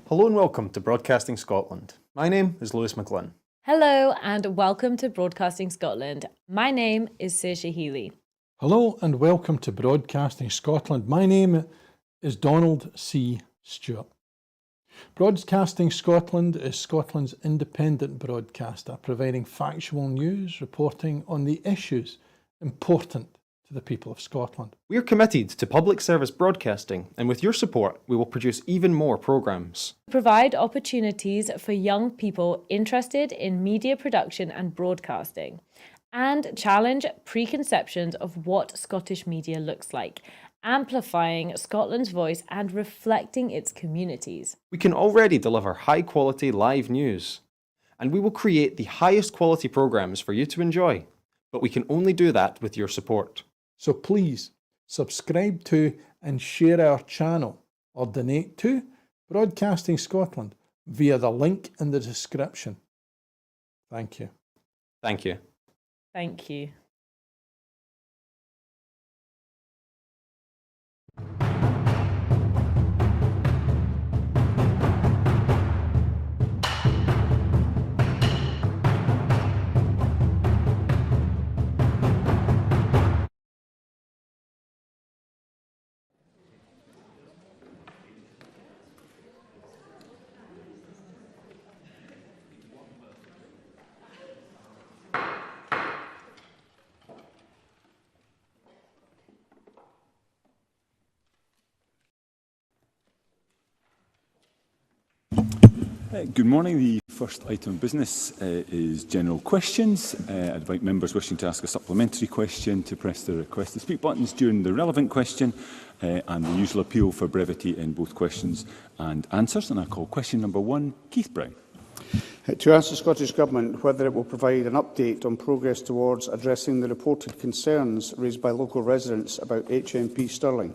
Hello and welcome to Broadcasting Scotland. My name is Lewis McGlynn. Hello and welcome to Broadcasting Scotland. My name is Saoirse Healy. Hello and welcome to Broadcasting Scotland. My name is Donald C. Stewart. Broadcasting Scotland is Scotland's independent broadcaster, providing factual news, reporting on the issues important to the people of Scotland. We are committed to public service broadcasting, and with your support, we will produce even more programmes. Provide opportunities for young people interested in media production and broadcasting, and challenge preconceptions of what Scottish media looks like, amplifying Scotland's voice and reflecting its communities. We can already deliver high-quality live news, and we will create the highest quality programmes for you to enjoy. But we can only do that with your support. So please subscribe to and share our channel or donate to Broadcasting Scotland via the link in the description. Thank you. Thank you. Thank you. Good morning. The first item of business is general questions. I'd invite members wishing to ask a supplementary question to press the request to speak buttons during the relevant question and the usual appeal for brevity in both questions and answers. And I call question number 1, Keith Brown. To ask the Scottish Government whether it will provide an update on progress towards addressing the reported concerns raised by local residents about HMP Stirling.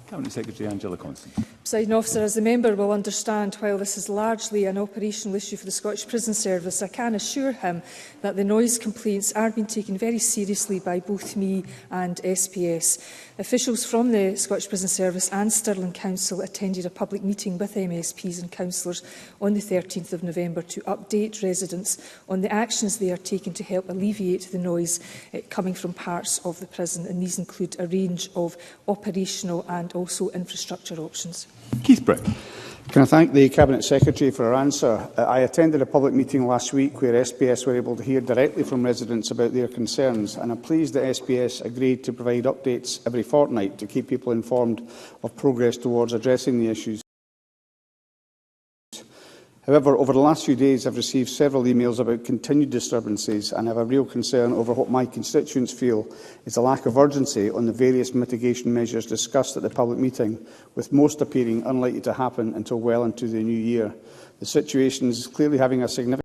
Cabinet Secretary Angela Constance. Presiding Officer, as the member will understand, while this is largely an operational issue for the Scottish Prison Service, I can assure him that the noise complaints are being taken very seriously by both me and SPS. Officials from the Scottish Prison Service and Stirling Council attended a public meeting with MSPs and councillors on the 13th of November to update residents on the actions they are taking to help alleviate the noise coming from parts of the prison, and these include a range of operational and also infrastructure options. Keith Brown. Can I thank the Cabinet Secretary for her answer? I attended a public meeting last week where SPS were able to hear directly from residents about their concerns, and I'm pleased that SPS agreed to provide updates every fortnight to keep people informed of progress towards addressing the issues. However, over the last few days, I've received several emails about continued disturbances and have a real concern over what my constituents feel is a lack of urgency on the various mitigation measures discussed at the public meeting, with most appearing unlikely to happen until well into the new year. The situation is clearly having a significant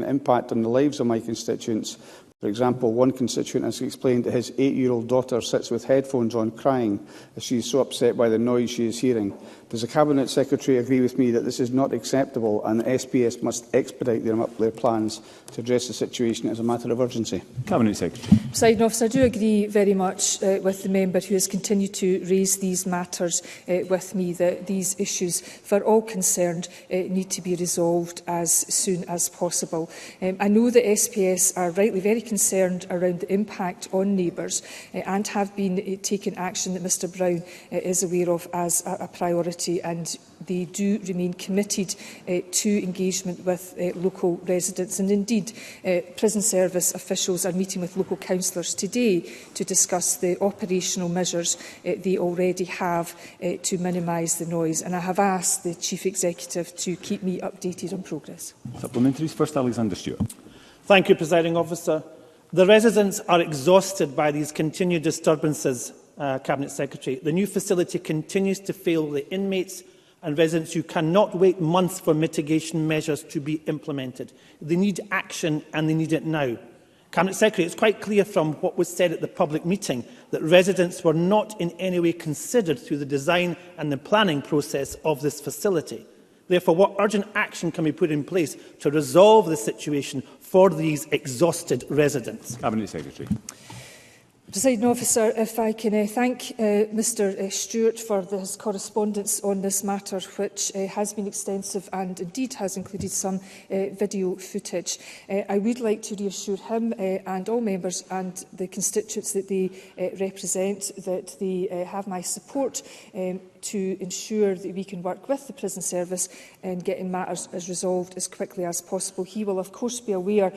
impact on the lives of my constituents. For example, one constituent has explained that his 8-year-old daughter sits with headphones on crying as she is so upset by the noise she is hearing. Does the Cabinet Secretary agree with me that this is not acceptable and that SPS must expedite their plans to address the situation as a matter of urgency? Cabinet Secretary. Presiding Officer, I do agree very much with the member who has continued to raise these matters with me, that these issues for all concerned need to be resolved as soon as possible. I know that SPS are rightly very concerned around the impact on neighbours and have been taking action that Mr Brown is aware of as a priority, and they do remain committed to engagement with local residents. And indeed, prison service officials are meeting with local councillors today to discuss the operational measures they already have to minimise the noise. And I have asked the Chief Executive to keep me updated on progress. Supplementaries. First, Alexander Stewart. Thank you, Presiding Officer. The residents are exhausted by these continued disturbances, Cabinet Secretary. The new facility continues to fail the inmates and residents who cannot wait months for mitigation measures to be implemented. They need action and they need it now. Cabinet Secretary, it's quite clear from what was said at the public meeting that residents were not in any way considered through the design and the planning process of this facility. Therefore, what urgent action can be put in place to resolve the situation for these exhausted residents? Cabinet Secretary. Presiding Officer, if I can thank Mr Stewart for his correspondence on this matter, which has been extensive and indeed has included some video footage. I would like to reassure him and all members and the constituents that they represent that they have my support to ensure that we can work with the prison service in getting matters resolved as quickly as possible. He will, of course, be aware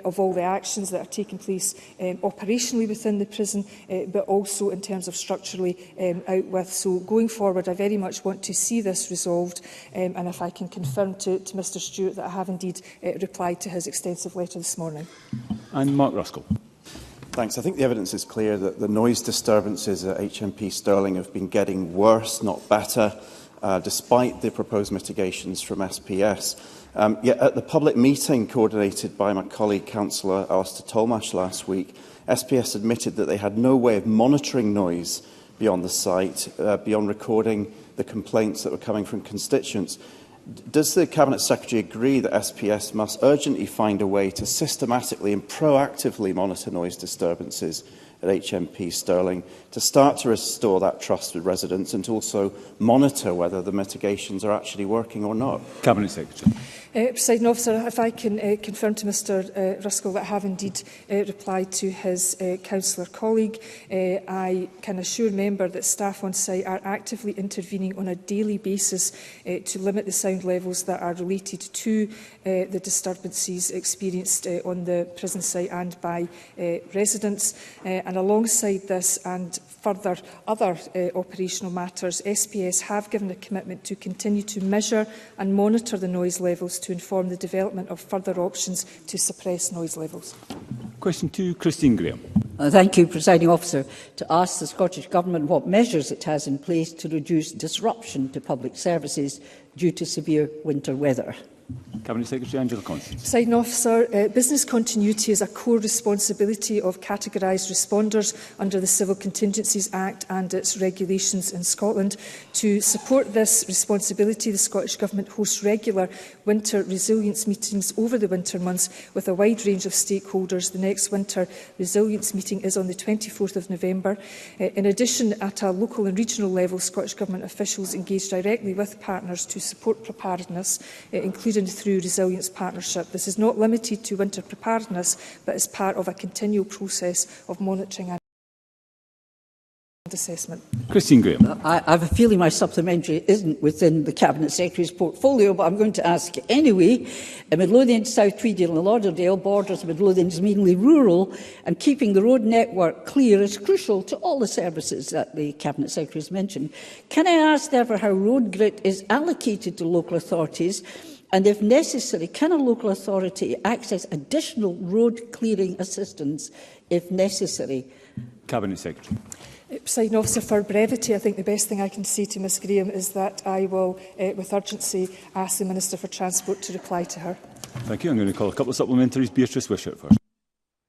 of all the actions that are taking place operationally within the prison, but also in terms of structurally out with. So going forward, I very much want to see this resolved, and if I can confirm to Mr Stewart that I have indeed replied to his extensive letter this morning. And Mark Ruskell. Thanks. I think the evidence is clear that the noise disturbances at HMP Stirling have been getting worse, not better, despite the proposed mitigations from SPS. Yet at the public meeting coordinated by my colleague Councillor Alistair Tolmash last week, SPS admitted that they had no way of monitoring noise beyond the site, beyond recording the complaints that were coming from constituents. Does the Cabinet Secretary agree that SPS must urgently find a way to systematically and proactively monitor noise disturbances at HMP Stirling to start to restore that trust with residents and to also monitor whether the mitigations are actually working or not? Cabinet Secretary. Presiding Officer, if I can confirm to Mr Ruskell that I have indeed replied to his councillor colleague, I can assure member that staff on site are actively intervening on a daily basis to limit the sound levels that are related to the disturbances experienced on the prison site and by residents. And alongside this and further other operational matters, SPS have given a commitment to continue to measure and monitor the noise levels to inform the development of further options to suppress noise levels. Question 2, Christine Grahame. Thank you, Presiding Officer. To ask the Scottish Government what measures it has in place to reduce disruption to public services due to severe winter weather. Cabinet Secretary Angela Constance. Presiding Officer, business continuity is a core responsibility of categorised responders under the Civil Contingencies Act and its regulations in Scotland. To support this responsibility, the Scottish Government hosts regular winter resilience meetings over the winter months with a wide range of stakeholders. The next winter resilience meeting is on the 24th of November. In addition, at a local and regional level, Scottish Government officials engage directly with partners to support preparedness, including through Resilience Partnership. This is not limited to winter preparedness, but is part of a continual process of monitoring and assessment. Christine Grahame. I have a feeling my supplementary isn't within the Cabinet Secretary's portfolio, but I'm going to ask anyway. Midlothian, South Tweedial and Lauderdale borders Midlothian is mainly rural, and keeping the road network clear is crucial to all the services that the Cabinet Secretary has mentioned. Can I ask, therefore, how road grit is allocated to local authorities? And if necessary, can a local authority access additional road clearing assistance if necessary? Cabinet Secretary. Presiding Officer, for brevity, I think the best thing I can say to Ms Grahame is that I will, with urgency, ask the Minister for Transport to reply to her. Thank you. I'm going to call a couple of supplementaries. Beatrice Wishart first.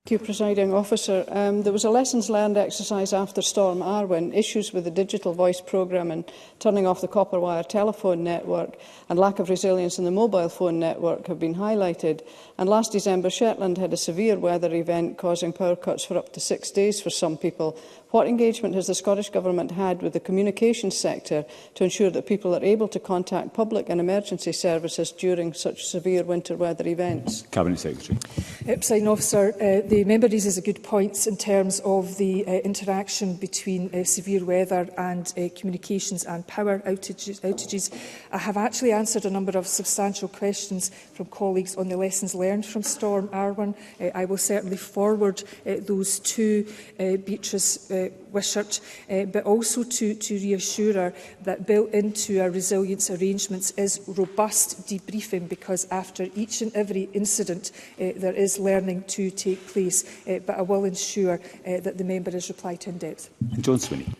Thank you, Presiding Officer. There was a lessons learned exercise after Storm Arwen. Issues with the digital voice programme and turning off the copper wire telephone network and lack of resilience in the mobile phone network have been highlighted. And last December, Shetland had a severe weather event causing power cuts for up to 6 days for some people. What engagement has the Scottish Government had with the communications sector to ensure that people are able to contact public and emergency services during such severe winter weather events? Cabinet Secretary. Presiding Officer, the member raises a good point in terms of the interaction between severe weather and communications and power outages. I have actually answered a number of substantial questions from colleagues on the lessons learned from Storm Arwen. I will certainly forward those to Beatrice Wishart, but also to reassure her that built into our resilience arrangements is robust debriefing, because after each and every incident there is learning to take place, but I will ensure that the member is replied to in depth. John Swinney.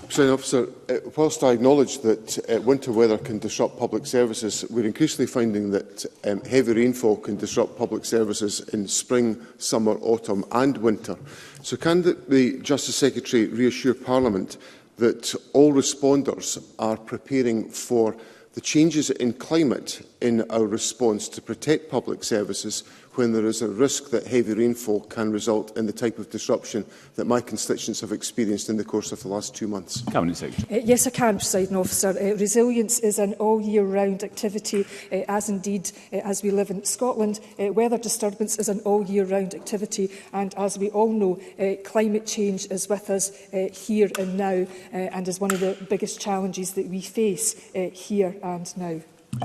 Presiding Officer, whilst I acknowledge that winter weather can disrupt public services, we're increasingly finding that heavy rainfall can disrupt public services in spring, summer, autumn and winter. So can the Justice Secretary reassure Parliament that all responders are preparing for the changes in climate in our response to protect public services when there is a risk that heavy rainfall can result in the type of disruption that my constituents have experienced in the course of the last 2 months? Cabinet Secretary. Yes, I can, Presiding Officer. Resilience is an all-year-round activity, as indeed as we live in Scotland. Weather disturbance is an all-year-round activity, and as we all know, climate change is with us here and now, and is one of the biggest challenges that we face here and now.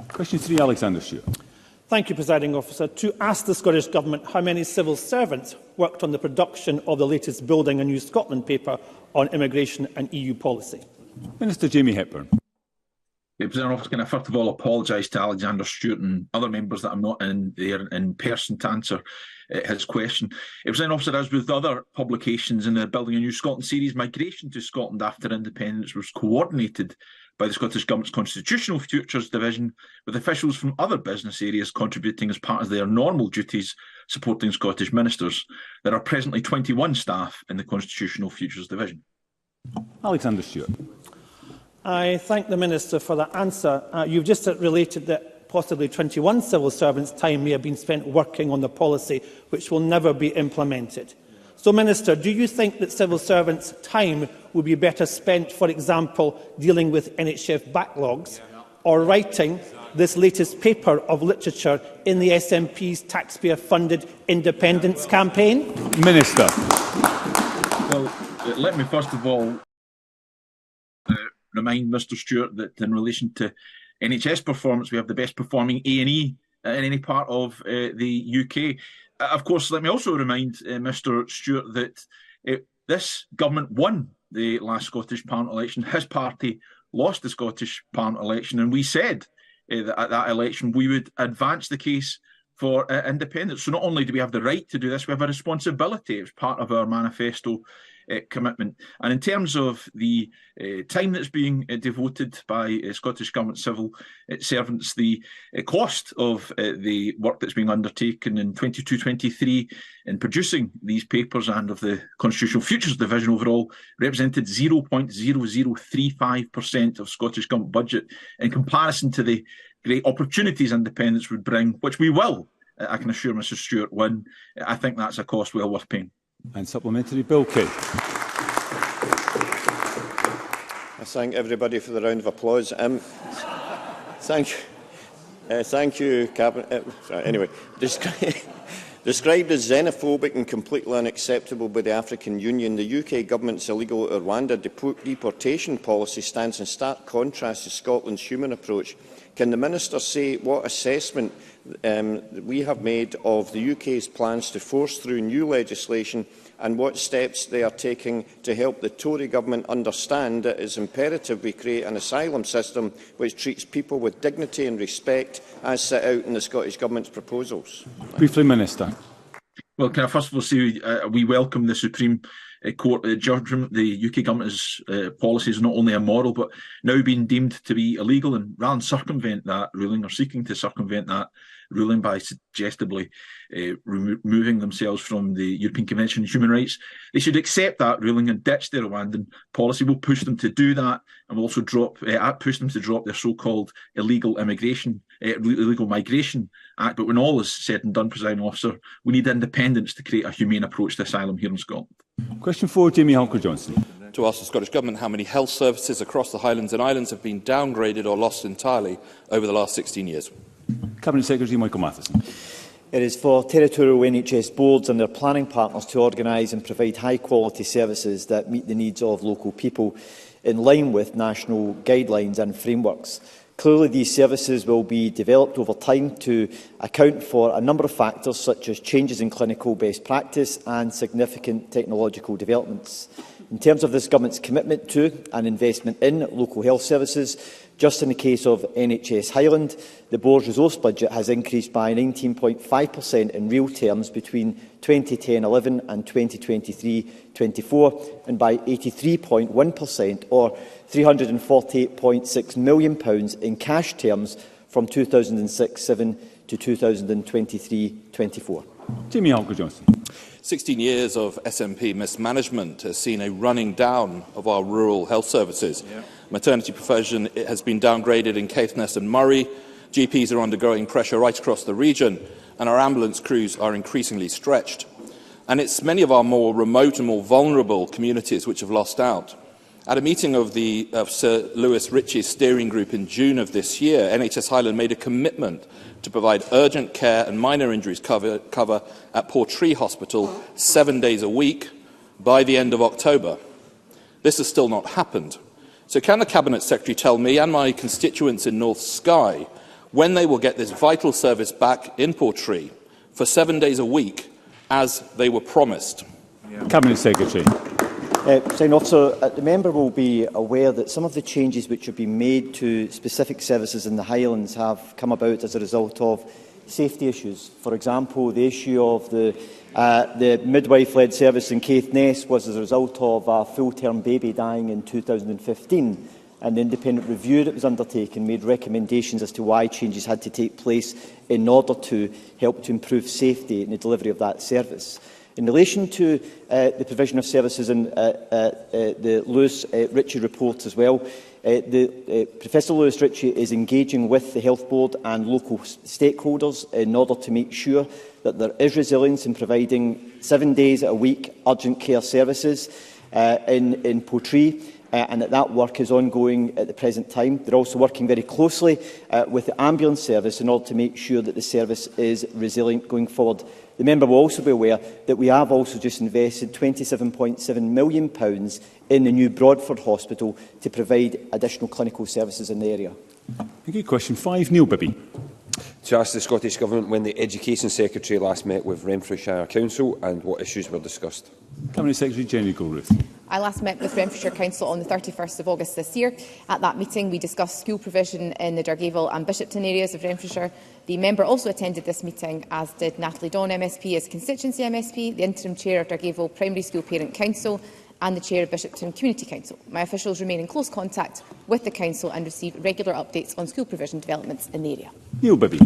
Question 3, Alexander Stewart. Thank you, Presiding Officer. To ask the Scottish Government how many civil servants worked on the production of the latest Building a New Scotland paper on immigration and EU policy. Minister Jamie Hepburn. President Officer, can I first of all apologise to Alexander Stewart and other members that I'm not in there in person to answer his question. President Officer, as with other publications in the Building a New Scotland series, migration to Scotland after independence was coordinated by the Scottish Government's Constitutional Futures Division, with officials from other business areas contributing as part of their normal duties supporting Scottish ministers. There are presently 21 staff in the Constitutional Futures Division. Alexander Stewart. I thank the Minister for that answer. You've just related that possibly 21 civil servants' time may have been spent working on the policy, which will never be implemented. So, Minister, do you think that civil servants' time would be better spent, for example, dealing with NHS backlogs, or writing this latest paper of literature in the SNP's taxpayer-funded independence campaign? Minister. Well, let me first of all remind Mr Stewart that in relation to NHS performance, we have the best performing A&E in any part of the UK. Of course, let me also remind Mr Stewart that this government won the last Scottish Parliament election. His party lost the Scottish Parliament election, and we said that at that election we would advance the case for independence. So not only do we have the right to do this, we have a responsibility. It was part of our manifesto commitment. And in terms of the time that's being devoted by Scottish Government civil servants, the cost of the work that's being undertaken in 22-23 in producing these papers and of the Constitutional Futures Division overall represented 0.0035% of Scottish Government budget in comparison to the great opportunities independence would bring, which we will, I can assure Mrs Stewart, win. I think that's a cost well worth paying. And supplementary, Bill Kay. I thank everybody for the round of applause. Thank you, Cabinet. Anyway, described as xenophobic and completely unacceptable by the African Union, the UK Government's illegal Rwanda deportation policy stands in stark contrast to Scotland's human approach. Can the Minister say what assessment we have made of the UK's plans to force through new legislation and what steps they are taking to help the Tory Government understand that it is imperative we create an asylum system which treats people with dignity and respect as set out in the Scottish Government's proposals? Briefly, Minister. Well, can I first of all say we welcome the Supreme Court judgment. The UK Government's policy is not only immoral but now being deemed to be illegal, and rather than circumvent that ruling or seeking to circumvent that ruling by suggestively removing themselves from the European Convention on Human Rights, they should accept that ruling and ditch their Rwandan policy. We'll push them to do that, and we'll also push them to drop their so-called illegal Migration Act. But when all is said and done, Presiding Officer, we need independence to create a humane approach to asylum here in Scotland. Question 4, Jamie Halcro-Johnston. To ask the Scottish Government how many health services across the Highlands and Islands have been downgraded or lost entirely over the last 16 years. Cabinet Secretary Michael Matheson. It is for territorial NHS boards and their planning partners to organise and provide high-quality services that meet the needs of local people in line with national guidelines and frameworks. Clearly, these services will be developed over time to account for a number of factors such as changes in clinical best practice and significant technological developments. In terms of this Government's commitment to and investment in local health services, just in the case of NHS Highland, the board's resource budget has increased by 19.5% in real terms between 2010-11 and 2023-24, and by 83.1% or £348.6 million in cash terms from 2006-07 to 2023-24. Jamie Halcro-Johnston. 16 years of SNP mismanagement has seen a running down of our rural health services. Maternity provision has been downgraded in Caithness and Murray. GPs are undergoing pressure right across the region. and our ambulance crews are increasingly stretched. And it's many of our more remote and more vulnerable communities which have lost out. At a meeting of Sir Lewis Ritchie's steering group in June of this year, NHS Highland made a commitment to provide urgent care and minor injuries cover at Portree Hospital 7 days a week by the end of October. This has still not happened. So can the Cabinet Secretary tell me and my constituents in North Skye when they will get this vital service back in Portree for 7 days a week, as they were promised? Cabinet Secretary. Presiding Officer, the member will be aware that some of the changes which have been made to specific services in the Highlands have come about as a result of safety issues. For example, the issue of the midwife-led service in Caithness was as a result of a full-term baby dying in 2015, and the independent review that was undertaken made recommendations as to why changes had to take place in order to help to improve safety in the delivery of that service. In relation to the provision of services in the Lewis Ritchie report as well, Professor Lewis Ritchie is engaging with the Health Board and local stakeholders in order to make sure that there is resilience in providing 7 days a week urgent care services in Portree, and that work is ongoing at the present time. They're also working very closely with the ambulance service in order to make sure that the service is resilient going forward. The member will also be aware that we have also just invested £27.7 million in the new Broadford Hospital to provide additional clinical services in the area. Thank you. Question 5, Neil Bibby. To ask the Scottish Government when the Education Secretary last met with Renfrewshire Council and what issues were discussed. Cabinet Secretary Jenny Gilruth. I last met with Renfrewshire Council on the 31st of August this year. At that meeting, we discussed school provision in the Dargaville and Bishopton areas of Renfrewshire. The member also attended this meeting, as did Natalie Dawn MSP as constituency MSP, the interim chair of Dargaville Primary School Parent Council and the chair of Bishopton Community Council. My officials remain in close contact with the council and receive regular updates on school provision developments in the area. Neil Bibby.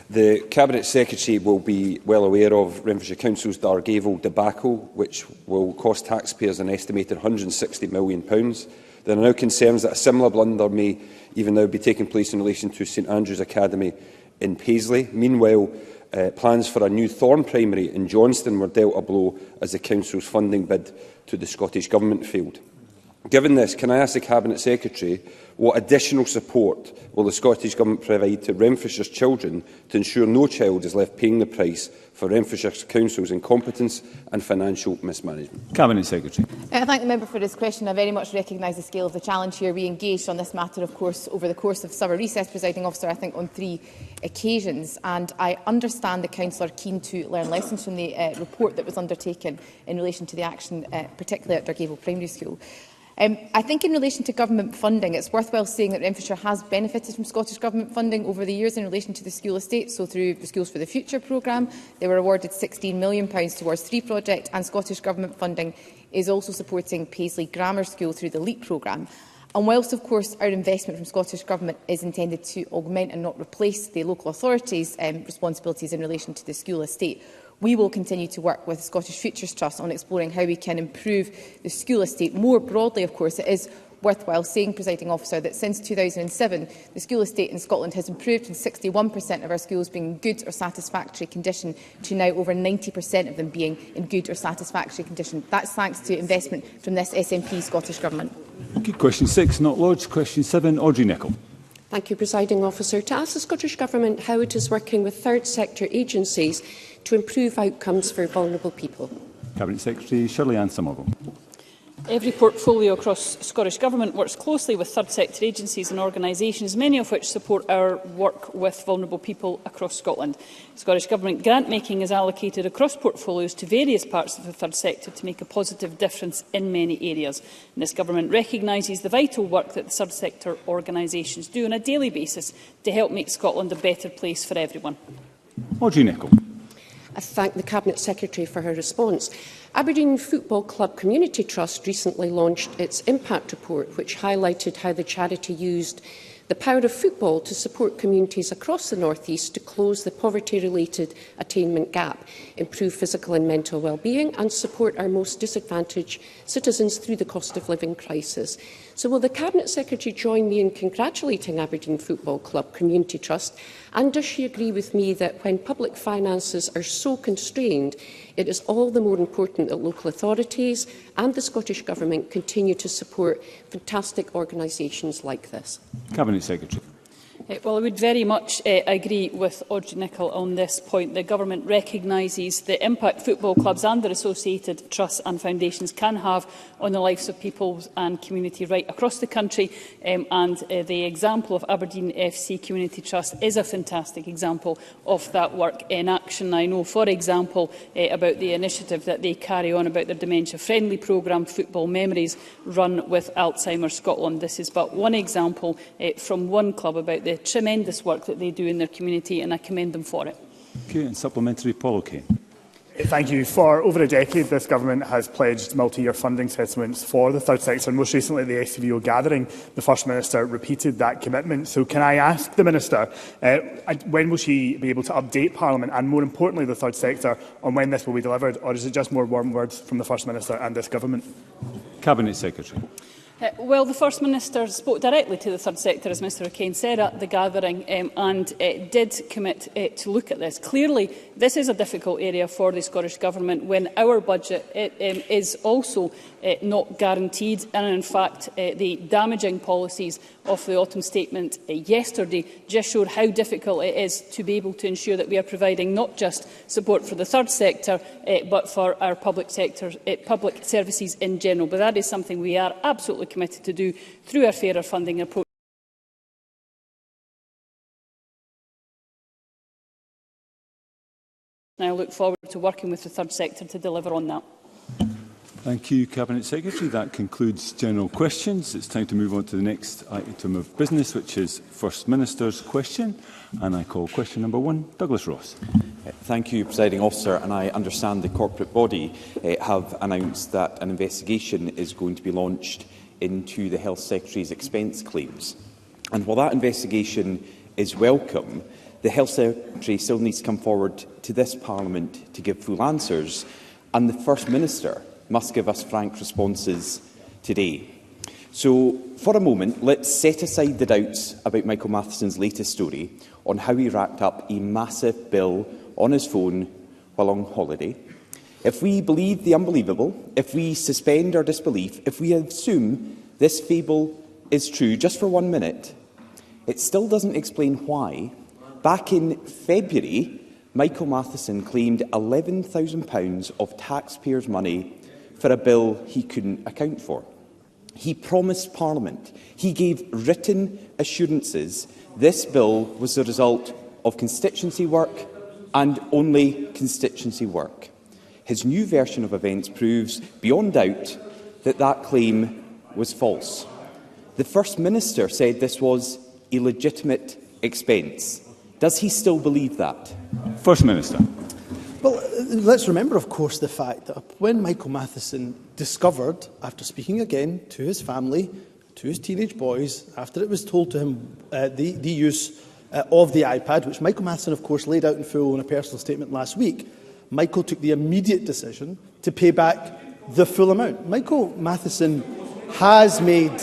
The Cabinet Secretary will be well aware of Renfrewshire Council's Dargaville debacle, which will cost taxpayers an estimated £160 million. There are now concerns that a similar blunder may even now be taking place in relation to St Andrew's Academy in Paisley. Meanwhile, plans for a new Thorn Primary in Johnston were dealt a blow as the Council's funding bid to the Scottish Government failed. Given this, can I ask the Cabinet Secretary what additional support will the Scottish Government provide to Renfrewshire's children to ensure no child is left paying the price for Renfrewshire Council's incompetence and financial mismanagement? Cabinet Secretary. I thank the member for his question. I very much recognise the scale of the challenge here. We engaged on this matter, of course, over the course of summer recess, Presiding Officer, I think on 3 occasions. And I understand the Council are keen to learn lessons from the report that was undertaken in relation to the action, particularly at Dargaville Primary School. I think in relation to government funding, it's worthwhile saying that Renfrewshire has benefited from Scottish Government funding over the years in relation to the school estate. So through the Schools for the Future programme, they were awarded £16 million towards 3 projects, and Scottish Government funding is also supporting Paisley Grammar School through the LEAP programme. And whilst, of course, our investment from Scottish Government is intended to augment and not replace the local authorities' responsibilities in relation to the school estate, we will continue to work with the Scottish Futures Trust on exploring how we can improve the school estate. More broadly, of course, it is worthwhile saying, Presiding Officer, that since 2007, the school estate in Scotland has improved from 61% of our schools being in good or satisfactory condition to now over 90% of them being in good or satisfactory condition. That's thanks to investment from this SNP Scottish Government. Okay, question 6, not lodged. Question 7, Audrey Nicholl. Thank you, Presiding Officer. To ask the Scottish Government how it is working with third sector agencies to improve outcomes for vulnerable people. Cabinet Secretary Shirley-Ann Somerville. Every portfolio across Scottish Government works closely with third sector agencies and organisations, many of which support our work with vulnerable people across Scotland. Scottish Government grant making is allocated across portfolios to various parts of the third sector to make a positive difference in many areas. And this Government recognises the vital work that the third sector organisations do on a daily basis to help make Scotland a better place for everyone. Audrey Nicholl. I thank the Cabinet Secretary for her response. Aberdeen Football Club Community Trust recently launched its impact report, which highlighted how the charity used the power of football to support communities across the North East to close the poverty-related attainment gap, improve physical and mental well-being and support our most disadvantaged citizens through the cost of living crisis. So will the Cabinet Secretary join me in congratulating Aberdeen Football Club Community Trust? And does she agree with me that when public finances are so constrained, it is all the more important that local authorities and the Scottish Government continue to support fantastic organisations like this? Cabinet Secretary. Well, I would very much agree with Audrey Nicholl on this point. The Government recognises the impact football clubs and their associated trusts and foundations can have on the lives of people and community right across the country, and the example of Aberdeen FC Community Trust is a fantastic example of that work in action. I know, for example, about the initiative that they carry on about their dementia-friendly programme, Football Memories, run with Alzheimer's Scotland. This is but one example from one club about the tremendous work that they do in their community, and I commend them for it. Okay, and supplementary, Paul O'Kane. Thank you. For over a decade, this Government has pledged multi-year funding settlements for the third sector, and most recently at the STVO gathering, the First Minister repeated that commitment. So can I ask the Minister, when will she be able to update Parliament, and more importantly the third sector, on when this will be delivered, or is it just more warm words from the First Minister and this Government? Cabinet Secretary. Well, the First Minister spoke directly to the third sector, as Mr O'Kane said at the gathering, and did commit to look at this. Clearly, this is a difficult area for the Scottish Government when our budget is also not guaranteed, and in fact the damaging policies of the autumn statement yesterday just showed how difficult it is to be able to ensure that we are providing not just support for the third sector but for our public services in general. But that is something we are absolutely committed to do through our fairer funding approach. I look forward to working with the third sector to deliver on that. Thank you, Cabinet Secretary. That concludes general questions. It's time to move on to the next item of business, which is First Minister's question. And I call question number 1, Douglas Ross. Thank you, Presiding Officer. And I understand the corporate body have announced that an investigation is going to be launched into the Health Secretary's expense claims. And while that investigation is welcome, the Health Secretary still needs to come forward to this Parliament to give full answers, and the First Minister must give us frank responses today. So, for a moment, let's set aside the doubts about Michael Matheson's latest story on how he racked up a massive bill on his phone while on holiday. If we believe the unbelievable, if we suspend our disbelief, if we assume this fable is true just for 1 minute, it still doesn't explain why, back in February, Michael Matheson claimed £11,000 of taxpayers' money for a bill he couldn't account for. He promised Parliament, he gave written assurances this bill was the result of constituency work and only constituency work. His new version of events proves beyond doubt that that claim was false. The First Minister said this was a legitimate expense. Does he still believe that? First Minister. Well, let's remember, of course, the fact that when Michael Matheson discovered, after speaking again to his family, to his teenage boys, after it was told to him the use of the iPad, which Michael Matheson, of course, laid out in full in a personal statement last week, Michael took the immediate decision to pay back the full amount. Michael Matheson has made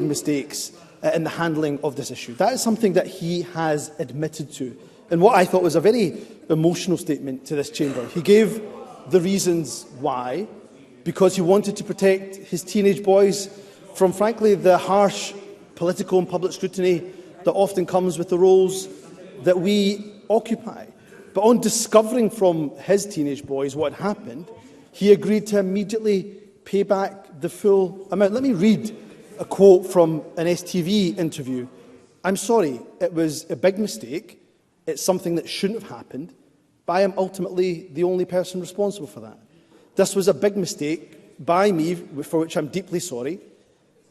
mistakes in the handling of this issue. That is something that he has admitted to, in what I thought was a very emotional statement to this chamber. He gave the reasons why, because he wanted to protect his teenage boys from, frankly, the harsh political and public scrutiny that often comes with the roles that we occupy. But on discovering from his teenage boys what had happened, he agreed to immediately pay back the full amount. Let me read a quote from an STV interview. "I'm sorry, it was a big mistake. It's something that shouldn't have happened, but I am ultimately the only person responsible for that. This was a big mistake by me, for which I'm deeply sorry.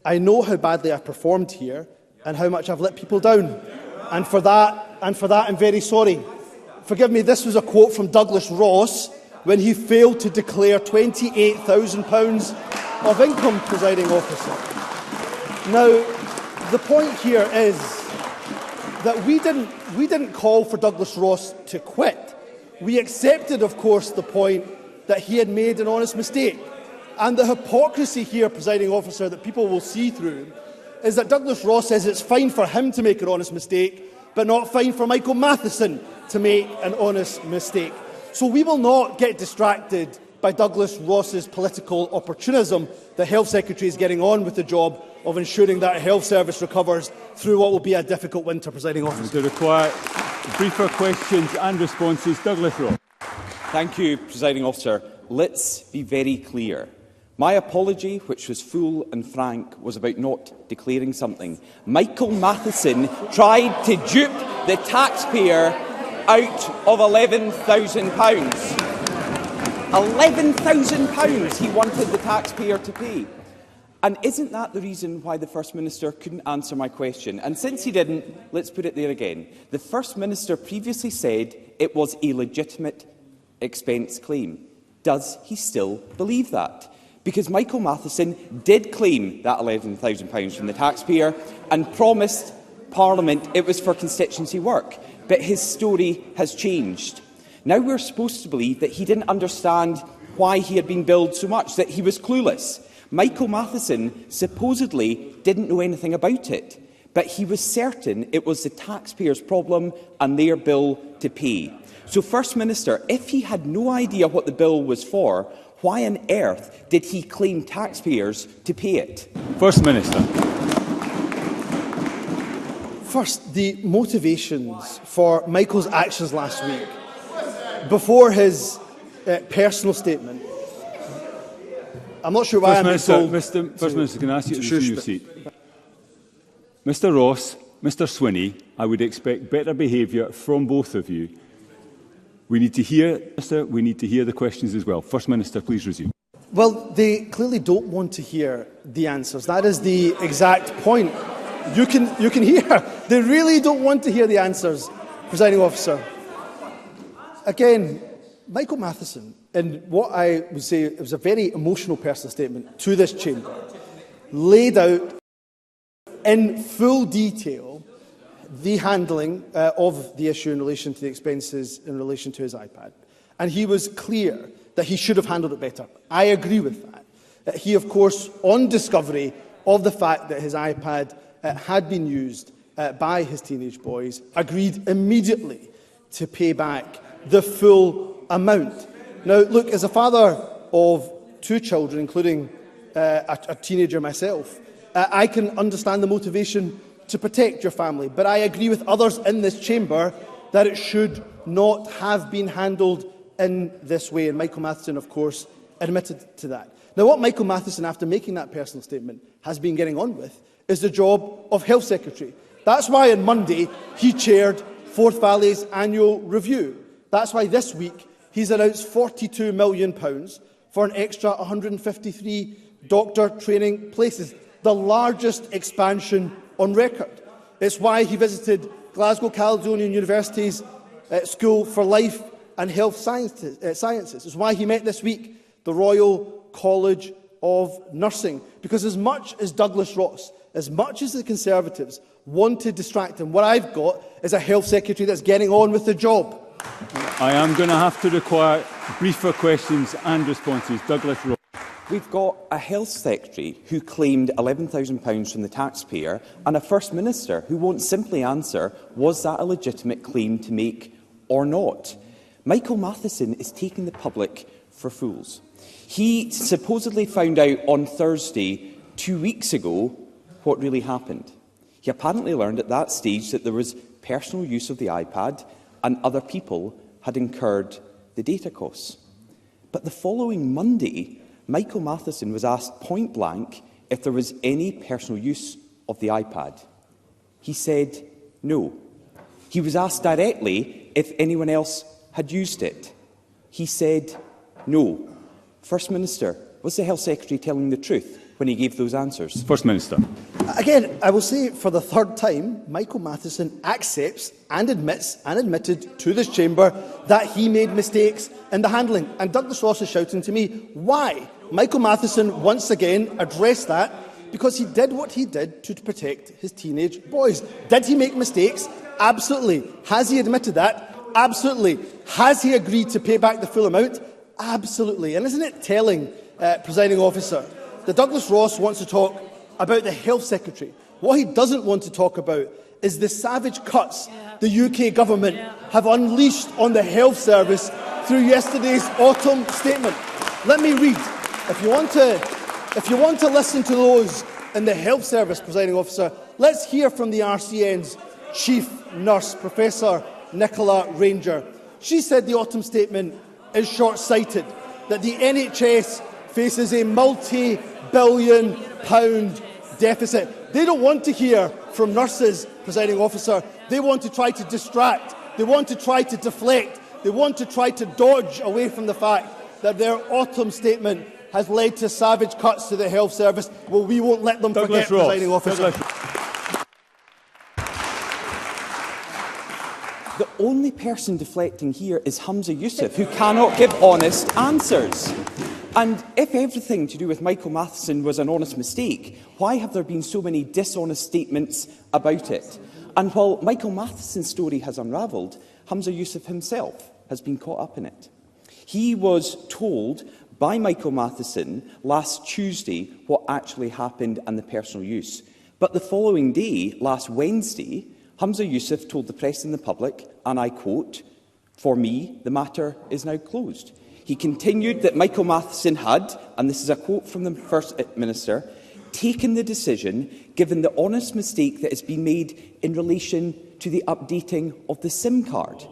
I know how badly I performed here and how much I've let people down. And for that I'm very sorry. Forgive me," this was a quote from Douglas Ross when he failed to declare £28,000 of income, Presiding Officer. Now, the point here is that we didn't call for Douglas Ross to quit. We accepted, of course, the point that he had made an honest mistake. And the hypocrisy here, presiding officer, that people will see through is that Douglas Ross says it's fine for him to make an honest mistake, but not fine for Michael Matheson to make an honest mistake. So we will not get distracted by Douglas Ross's political opportunism. The Health Secretary is getting on with the job of ensuring that health service recovers through what will be a difficult winter, presiding officer. To require briefer questions and responses, Douglas Ross. Thank you, presiding officer. Let's be very clear. My apology, which was full and frank, was about not declaring something. Michael Matheson tried to dupe the taxpayer out of £11,000. £11,000 he wanted the taxpayer to pay. And isn't that the reason why the First Minister couldn't answer my question? And since he didn't, let's put it there again. The First Minister previously said it was a legitimate expense claim. Does he still believe that? Because Michael Matheson did claim that £11,000 from the taxpayer and promised Parliament it was for constituency work. But his story has changed. Now we're supposed to believe that he didn't understand why he had been billed so much, that he was clueless. Michael Matheson supposedly didn't know anything about it, but he was certain it was the taxpayers' problem and their bill to pay. So, First Minister, if he had no idea what the bill was for, why on earth did he claim taxpayers to pay it? First Minister. First, the motivations for Michael's actions last week, before his personal statement. I'm not sure why I'm being told... First Minister, can I ask you to resume your seat? Mr Ross, Mr Swinney, I would expect better behaviour from both of you. We need to hear the questions as well. First Minister, please resume. Well, they clearly don't want to hear the answers. That is the exact point. You can hear. They really don't want to hear the answers, presiding officer. Again, Michael Matheson, in what I would say it was a very emotional personal statement to this chamber, laid out in full detail the handling of the issue in relation to the expenses in relation to his iPad. And he was clear that he should have handled it better. I agree with that. He, of course, on discovery of the fact that his iPad had been used by his teenage boys, agreed immediately to pay back the full amount. Now, look, as a father of two children, including a teenager myself, I can understand the motivation to protect your family, but I agree with others in this chamber that it should not have been handled in this way, and Michael Matheson, of course, admitted to that. Now, what Michael Matheson, after making that personal statement, has been getting on with is the job of Health Secretary. That's why on Monday he chaired Forth Valley's annual review. That's why this week he's announced £42 million for an extra 153 doctor training places, the largest expansion on record. It's why he visited Glasgow Caledonian University's School for Life and Health Sciences. It's why he met this week the Royal College of Nursing. Because as much as Douglas Ross, as much as the Conservatives want to distract him, what I've got is a Health Secretary that's getting on with the job. I am going to have to require briefer questions and responses. Douglas Ross. We've got a Health Secretary who claimed £11,000 from the taxpayer and a First Minister who won't simply answer, was that a legitimate claim to make or not? Michael Matheson is taking the public for fools. He supposedly found out on Thursday, 2 weeks ago, what really happened. He apparently learned at that stage that there was personal use of the iPad and other people had incurred the data costs. But the following Monday, Michael Matheson was asked point blank if there was any personal use of the iPad. He said no. He was asked directly if anyone else had used it. He said no. First Minister, was the Health Secretary telling the truth when he gave those answers? First Minister. Again, I will say for the third time, Michael Matheson accepts and admits and admitted to this chamber that he made mistakes in the handling. And Douglas Ross is shouting to me, why? Michael Matheson once again addressed that because he did what he did to protect his teenage boys. Did he make mistakes? Absolutely. Has he admitted that? Absolutely. Has he agreed to pay back the full amount? Absolutely. And isn't it telling Presiding Officer, that Douglas Ross wants to talk about the Health Secretary. What he doesn't want to talk about is the savage cuts the UK Government have unleashed on the Health Service through yesterday's autumn statement. Let me read. If you want to listen to those in the Health Service, Presiding Officer, let's hear from the RCN's Chief Nurse, Professor Nicola Ranger. She said the autumn statement is short-sighted, that the NHS faces a multi-billion-pound deficit. They don't want to hear from nurses, Presiding Officer. They want to try to distract. They want to try to deflect. They want to try to dodge away from the fact that their autumn statement has led to savage cuts to the Health Service. Well, we won't let them forget, Presiding Officer. The only person deflecting here is Hamza Youssef, who cannot give honest answers. And if everything to do with Michael Matheson was an honest mistake, why have there been so many dishonest statements about it? And while Michael Matheson's story has unravelled, Hamza Youssef himself has been caught up in it. He was told by Michael Matheson last Tuesday what actually happened and the personal use. But the following day, last Wednesday, Hamza Youssef told the press and the public, and I quote, "For me, the matter is now closed." He continued that Michael Matheson had, and this is a quote from the First Minister, taken the decision given the honest mistake that has been made in relation to the updating of the SIM card.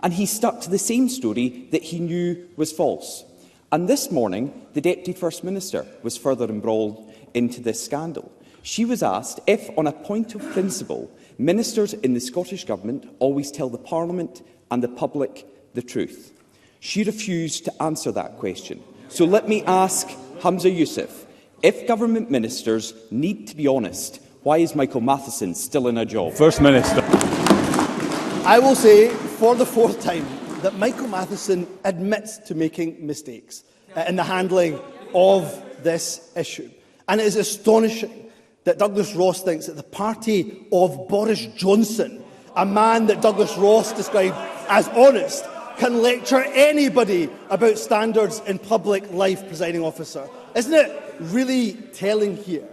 And he stuck to the same story that he knew was false. And this morning, the Deputy First Minister was further embroiled into this scandal. She was asked if, on a point of principle, ministers in the Scottish Government always tell the Parliament and the public the truth. She refused to answer that question. So let me ask Hamza Youssef, if government ministers need to be honest, why is Michael Matheson still in a job? First Minister. I will say for the fourth time that Michael Matheson admits to making mistakes in the handling of this issue. And it is astonishing that Douglas Ross thinks that the party of Boris Johnson, a man that Douglas Ross described as honest, can lecture anybody about standards in public life, Presiding Officer. Isn't it really telling here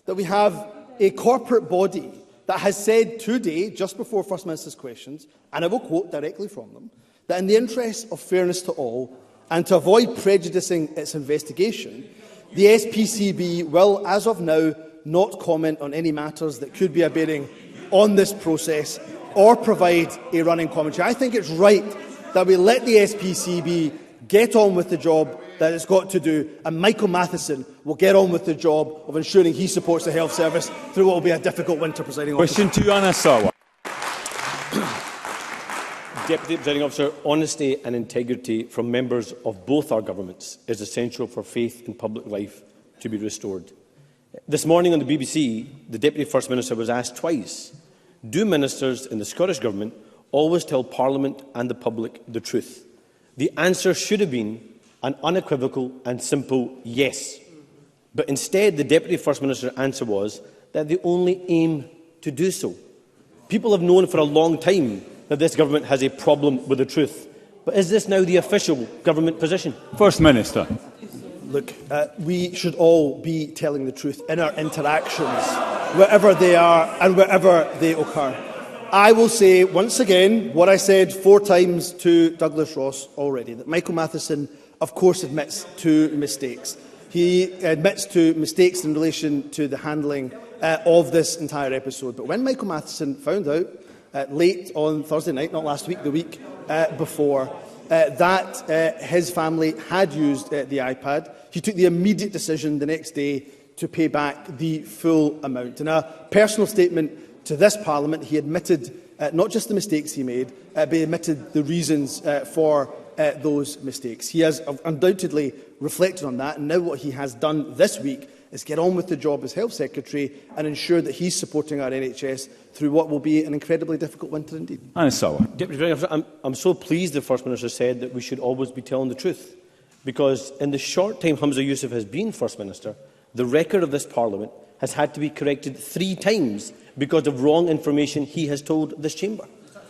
that we have a corporate body that has said today, just before First Minister's questions, and I will quote directly from them, that in the interest of fairness to all and to avoid prejudicing its investigation, the SPCB will, as of now, not comment on any matters that could be a bearing on this process or provide a running commentary. I think it's right that we let the SPCB get on with the job that it's got to do, and Michael Matheson will get on with the job of ensuring he supports the Health Service through what will be a difficult winter, Presiding Officer. Question to Anna Sawa. Deputy Presiding Officer, honesty and integrity from members of both our governments is essential for faith in public life to be restored. This morning on the BBC, the Deputy First Minister was asked twice, do ministers in the Scottish Government always tell Parliament and the public the truth? The answer should have been an unequivocal and simple yes. But instead, the Deputy First Minister's answer was that they only aim to do so. People have known for a long time that this government has a problem with the truth. But is this now the official government position? First Minister. Look, we should all be telling the truth in our interactions, wherever they are and wherever they occur. I will say once again what I said 4 times to Douglas Ross already, that Michael Matheson, of course, admits to mistakes. He admits to mistakes in relation to the handling of this entire episode. But when Michael Matheson found out late on Thursday night, not last week, the week before, that his family had used the iPad, he took the immediate decision the next day to pay back the full amount. In a personal statement to this Parliament, he admitted not just the mistakes he made, but he admitted the reasons for those mistakes. He has undoubtedly reflected on that, and now what he has done this week is get on with the job as Health Secretary and ensure that he's supporting our NHS through what will be an incredibly difficult winter indeed. Deputy President, I'm so pleased the First Minister said that we should always be telling the truth, because in the short time Hamza Youssef has been First Minister, the record of this Parliament has had to be corrected 3 times because of wrong information he has told this chamber.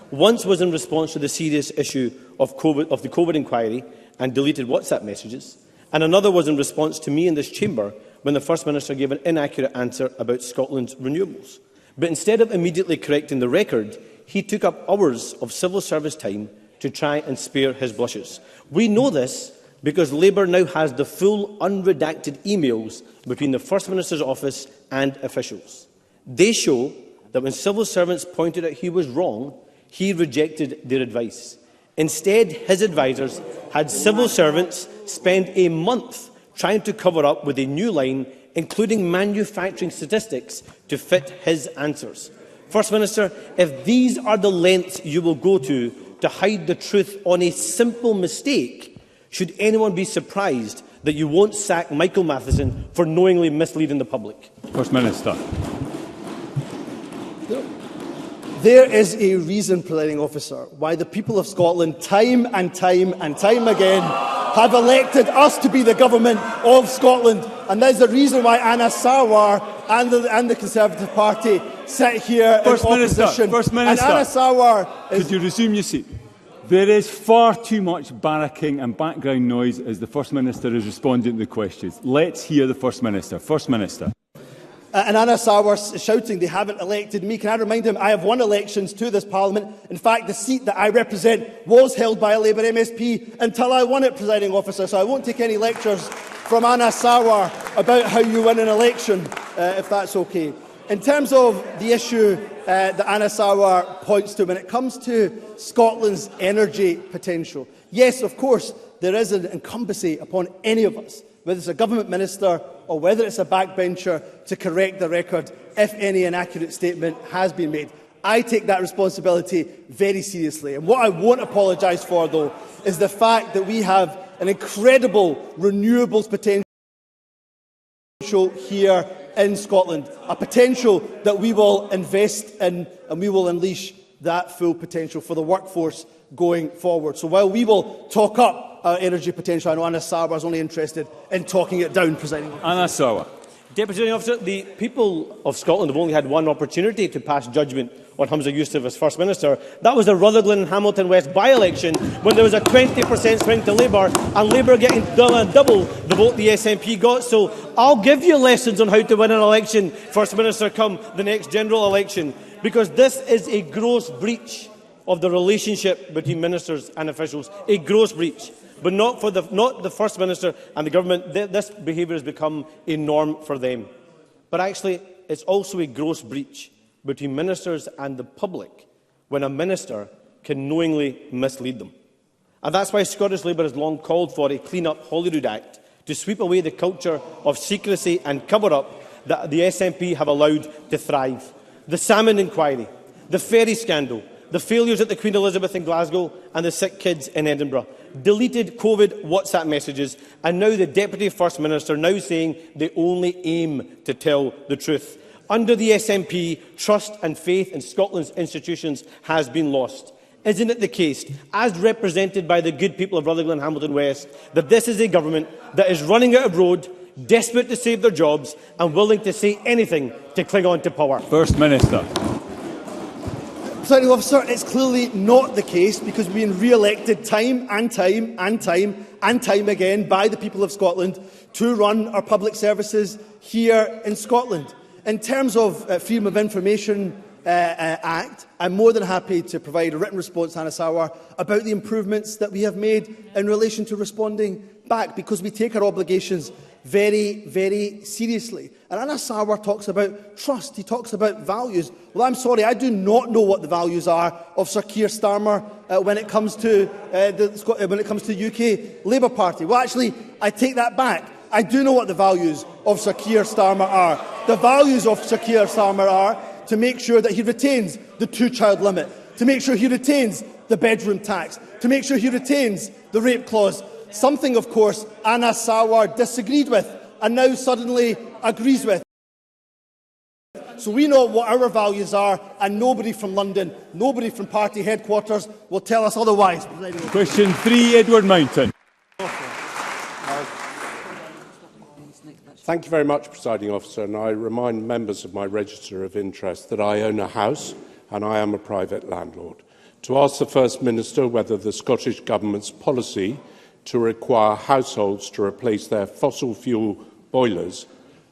Once was in response to the serious issue of the COVID inquiry and deleted WhatsApp messages, and another was in response to me in this chamber when the First Minister gave an inaccurate answer about Scotland's renewables. But instead of immediately correcting the record, he took up hours of civil service time to try and spare his blushes. We know this because Labour now has the full unredacted emails between the First Minister's office and officials. They show that when civil servants pointed out he was wrong, he rejected their advice. Instead, his advisers had civil servants spend a month trying to cover up with a new line, including manufacturing statistics, to fit his answers. First Minister, if these are the lengths you will go to hide the truth on a simple mistake, should anyone be surprised that you won't sack Michael Matheson for knowingly misleading the public? First Minister. There is a reason, Presiding Officer, why the people of Scotland time and time again have elected us to be the government of Scotland. And there's a reason why Anna Sarwar and the Conservative Party sit here in opposition. First Minister, and Anna Sarwar could you resume your seat? There is far too much barracking and background noise as the First Minister is responding to the questions. Let's hear the First Minister. First Minister. And Anna Sarwar is shouting, they haven't elected me. Can I remind him, I have won elections to this Parliament. In fact, the seat that I represent was held by a Labour MSP until I won it, Presiding Officer. So I won't take any lectures from Anna Sarwar about how you win an election, if that's okay. In terms of the issue that Anna Sarwar points to, when it comes to Scotland's energy potential, yes, of course, there is an incumbency upon any of us, whether it's a government minister or whether it's a backbencher, to correct the record if any inaccurate statement has been made. I take that responsibility very seriously. And what I won't apologise for, though, is the fact that we have an incredible renewables potential here in Scotland, a potential that we will invest in, and we will unleash that full potential for the workforce going forward. So while we will talk up our energy potential, I know Anna Sarwar is only interested in talking it down, Presiding Officer. Anna Sarwar. Deputy Presiding Officer, the people of Scotland have only had one opportunity to pass judgment on Humza Yousaf as First Minister. That was the Rutherglen and Hamilton West by-election, when there was a 20% swing to Labour, and Labour getting double the vote the SNP got. So I'll give you lessons on how to win an election, First Minister, come the next general election, because this is a gross breach of the relationship between ministers and officials, a gross breach. But not the First Minister and the government. This behaviour has become a norm for them. But actually, it's also a gross breach between ministers and the public when a minister can knowingly mislead them. And that's why Scottish Labour has long called for a Clean Up Holyrood Act to sweep away the culture of secrecy and cover-up that the SNP have allowed to thrive. The salmon inquiry, the ferry scandal, the failures at the Queen Elizabeth in Glasgow and the sick kids in Edinburgh, deleted COVID WhatsApp messages, and now the Deputy First Minister now saying they only aim to tell the truth. Under the SNP, trust and faith in Scotland's institutions has been lost. Isn't it the case, as represented by the good people of Rutherglen and Hamilton West, that this is a government that is running out of road, desperate to save their jobs and willing to say anything to cling on to power? First Minister. Presiding Officer, it's clearly not the case, because we've been re-elected time and time again by the people of Scotland to run our public services here in Scotland. In terms of Freedom of Information Act, I'm more than happy to provide a written response to Anna Sarwar about the improvements that we have made in relation to responding back, because we take our obligations very, very seriously. And Anna Sarwar talks about trust, he talks about values. Well, I'm sorry, I do not know what the values are of Sir Keir Starmer when it comes to the UK Labour Party. Well, actually, I take that back. I do know what the values of Sir Keir Starmer are. The values of Sir Keir Starmer are to make sure that he retains the two-child limit, to make sure he retains the bedroom tax, to make sure he retains the rape clause. Something, of course, Anna Sarwar disagreed with and now suddenly agrees with. So we know what our values are, and nobody from London, nobody from party headquarters will tell us otherwise. Question 3, Edward Mountain. Thank you very much, Presiding Officer, and I remind members of my register of interest that I own a house and I am a private landlord. To ask the First Minister whether the Scottish Government's policy to require households to replace their fossil fuel boilers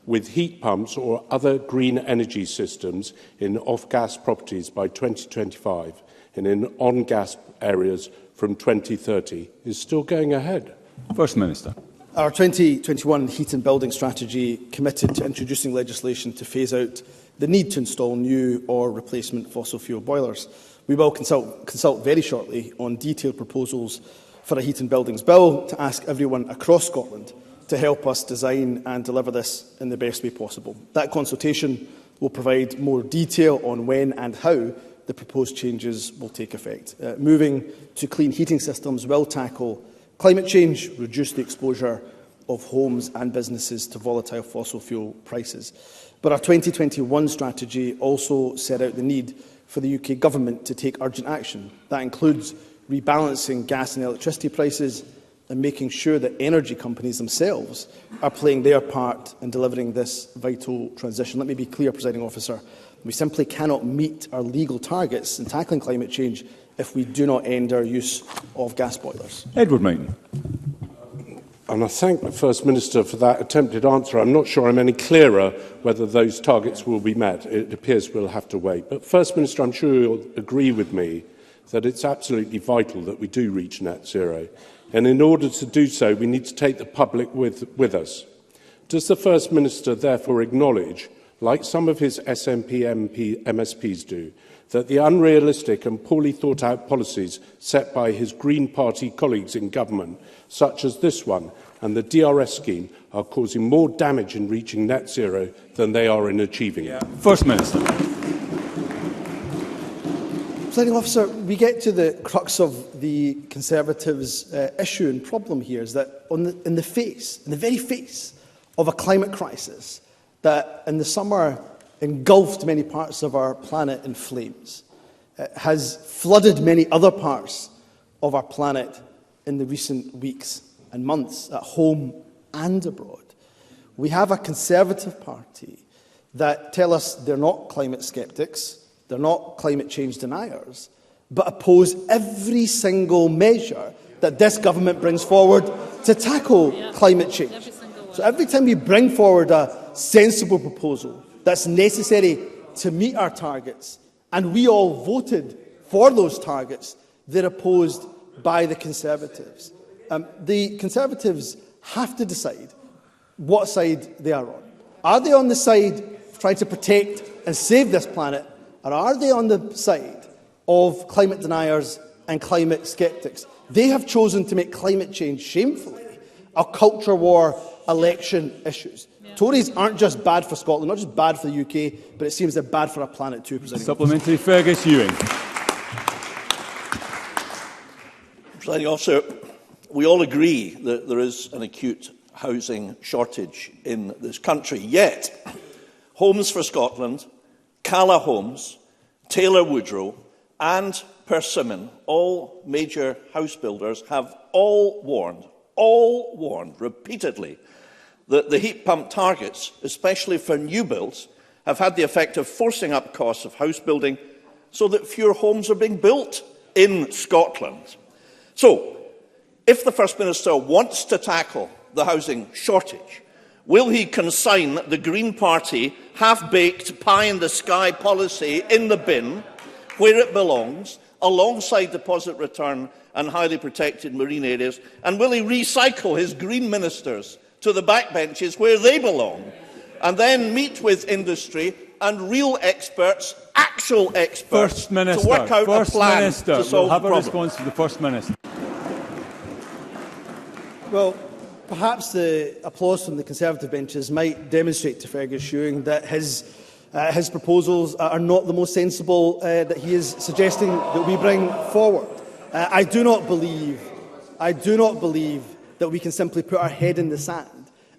with heat pumps or other green energy systems in off-gas properties by 2025 and in on-gas areas from 2030 is still going ahead? First Minister. Our 2021 Heat and Building Strategy committed to introducing legislation to phase out the need to install new or replacement fossil fuel boilers. We will consult very shortly on detailed proposals for a Heat and Buildings Bill to ask everyone across Scotland to help us design and deliver this in the best way possible. That consultation will provide more detail on when and how the proposed changes will take effect. Moving to clean heating systems will tackle climate change, reduce the exposure of homes and businesses to volatile fossil fuel prices. But our 2021 strategy also set out the need for the UK Government to take urgent action. That includes rebalancing gas and electricity prices and making sure that energy companies themselves are playing their part in delivering this vital transition. Let me be clear, Presiding Officer, we simply cannot meet our legal targets in tackling climate change if we do not end our use of gas boilers. Edward Mountain. And I thank the First Minister for that attempted answer. I'm not sure I'm any clearer whether those targets will be met. It appears we'll have to wait. But First Minister, I'm sure you'll agree with me that it's absolutely vital that we do reach net zero. And in order to do so, we need to take the public with us. Does the First Minister therefore acknowledge, like some of his SNP MSPs do, that the unrealistic and poorly thought-out policies set by his Green Party colleagues in government, such as this one and the DRS scheme, are causing more damage in reaching net zero than they are in achieving it? First Minister. Presiding Officer, we get to the crux of the Conservatives' issue and problem here is that in the very face of a climate crisis that in the summer engulfed many parts of our planet in flames, has flooded many other parts of our planet in the recent weeks and months, at home and abroad. We have a Conservative Party that tell us they're not climate sceptics, they're not climate change deniers, but oppose every single measure that this government brings forward to tackle climate change. So every time we bring forward a sensible proposal that's necessary to meet our targets, and we all voted for those targets, they're opposed by the Conservatives. The Conservatives have to decide what side they are on. Are they on the side of trying to protect and save this planet, or are they on the side of climate deniers and climate sceptics? They have chosen to make climate change, shamefully, a culture war election issues. Tories aren't just bad for Scotland, not just bad for the UK, but it seems they're bad for our planet too. Supplementary, Fergus Ewing. Presiding Officer, we all agree that there is an acute housing shortage in this country. Yet, Homes for Scotland, Cala Homes, Taylor Woodrow and Persimmon, all major house builders, have all warned repeatedly that the heat pump targets, especially for new builds, have had the effect of forcing up costs of house building so that fewer homes are being built in Scotland. So, if the First Minister wants to tackle the housing shortage, will he consign the Green Party half-baked pie-in-the-sky policy in the bin where it belongs, alongside deposit return and highly protected marine areas? And will he recycle his Green ministers to the backbenches where they belong, and then meet with industry and real experts, actual experts, to work out a plan to solve the problem? A response to the First Minister. Well, perhaps the applause from the Conservative benches might demonstrate to Fergus Ewing that his proposals are not the most sensible that he is suggesting that we bring forward. I do not believe that we can simply put our head in the sand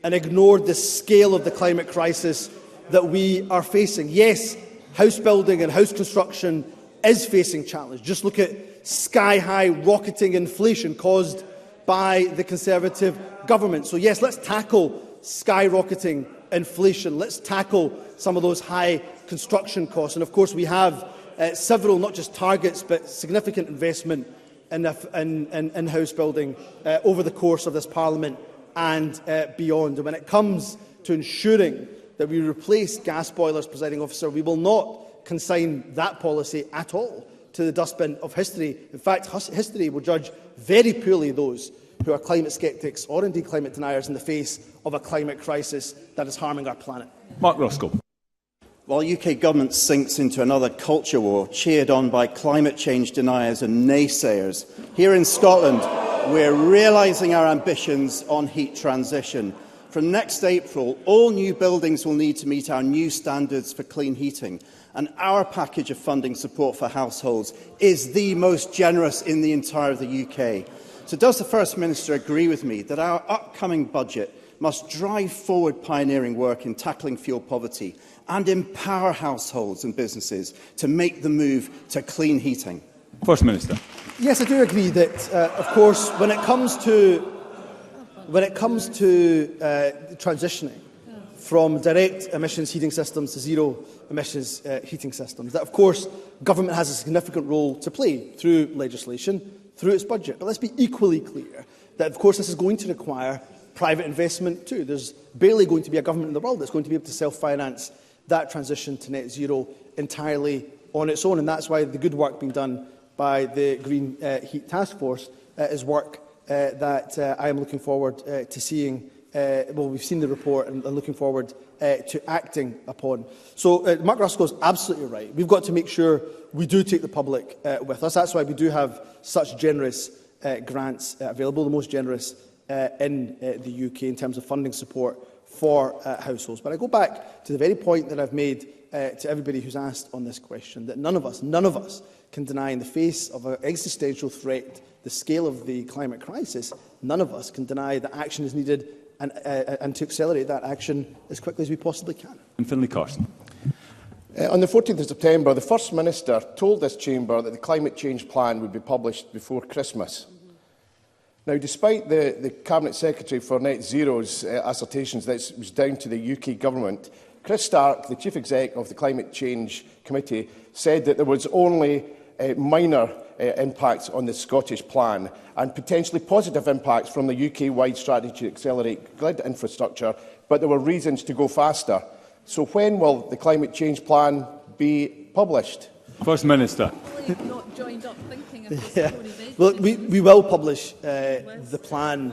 and ignore the scale of the climate crisis that we are facing. Yes, house building and house construction is facing challenge. Just look at sky-high rocketing inflation caused by the Conservative government. So yes, let's tackle skyrocketing inflation. Let's tackle some of those high construction costs. And of course we have several, not just targets, but significant investment in-house building over the course of this Parliament and beyond. And when it comes to ensuring that we replace gas boilers, Presiding Officer, we will not consign that policy at all to the dustbin of history. In fact, history will judge very poorly those who are climate sceptics or indeed climate deniers in the face of a climate crisis that is harming our planet. Mark Roscoe. While UK government sinks into another culture war, cheered on by climate change deniers and naysayers, here in Scotland, we're realising our ambitions on heat transition. From next April, all new buildings will need to meet our new standards for clean heating, and our package of funding support for households is the most generous in the entire of the UK. So does the First Minister agree with me that our upcoming budget must drive forward pioneering work in tackling fuel poverty and empower households and businesses to make the move to clean heating? First Minister. Yes, I do agree that, of course, when it comes to transitioning from direct emissions heating systems to zero emissions heating systems, that, of course, government has a significant role to play through legislation, through its budget. But let's be equally clear that, of course, this is going to require private investment too. There's barely going to be a government in the world that's going to be able to self-finance that transition to net zero entirely on its own. And that's why the good work being done by the Green Heat Task Force is work that I am looking forward to seeing. Well, we've seen the report and looking forward to acting upon. So Mark Roscoe is absolutely right. We've got to make sure we do take the public with us. That's why we do have such generous grants available, the most generous in the UK in terms of funding support for households. But I go back to the very point that I've made to everybody who's asked on this question, that none of us can deny, in the face of an existential threat, the scale of the climate crisis, none of us can deny that action is needed and to accelerate that action as quickly as we possibly can. And Finlay Carson. On the 14th of September, the First Minister told this chamber that the climate change plan would be published before Christmas. Now, despite the Cabinet Secretary for Net Zero's assertions that it was down to the UK Government, Chris Stark, the Chief Exec of the Climate Change Committee, said that there was only minor impacts on the Scottish plan and potentially positive impacts from the UK-wide strategy to accelerate grid infrastructure, but there were reasons to go faster. So when will the climate change plan be published? First Minister. Yeah. Well, we will publish the plan.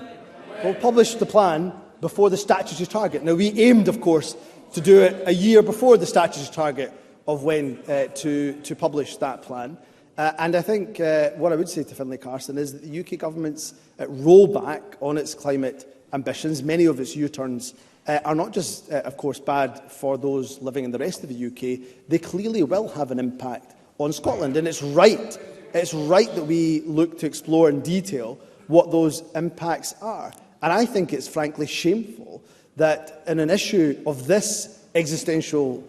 We'll publish the plan before the statutory target. Now, we aimed, of course, to do it a year before the statutory target of when to publish that plan. And I think what I would say to Finlay Carson is that the UK government's rollback on its climate ambitions, many of its U-turns, are not just, of course, bad for those living in the rest of the UK. They clearly will have an impact on Scotland. And it's right that we look to explore in detail what those impacts are. And I think it's frankly shameful that in an issue of this existential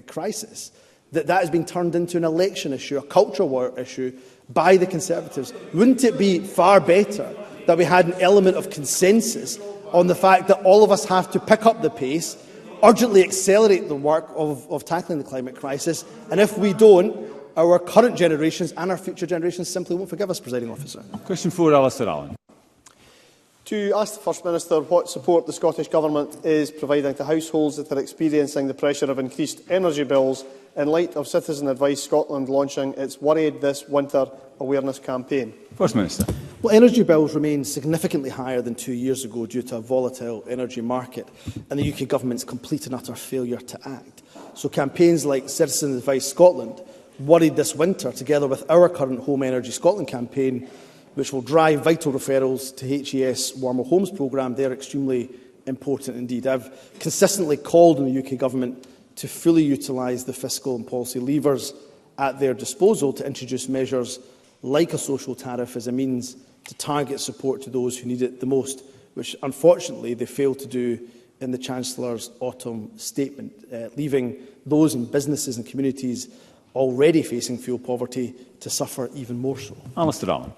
crisis, that has been turned into an election issue, a culture war issue by the Conservatives. Wouldn't it be far better that we had an element of consensus on the fact that all of us have to pick up the pace, urgently accelerate the work of tackling the climate crisis, and if we don't, our current generations and our future generations simply won't forgive us, Presiding Officer. Question 4, Alistair Allen. To ask the First Minister what support the Scottish Government is providing to households that are experiencing the pressure of increased energy bills in light of Citizen Advice Scotland launching its Worried This Winter awareness campaign. First Minister. Well, energy bills remain significantly higher than 2 years ago due to a volatile energy market and the UK Government's complete and utter failure to act. So campaigns like Citizen Advice Scotland, Worried This Winter, together with our current Home Energy Scotland campaign, which will drive vital referrals to HES Warmer Homes programme, they're extremely important indeed. I've consistently called on the UK Government to fully utilise the fiscal and policy levers at their disposal to introduce measures like a social tariff as a means to target support to those who need it the most, which unfortunately they failed to do in the Chancellor's autumn statement, leaving those in businesses and communities already facing fuel poverty to suffer even more so. Alistair Allen.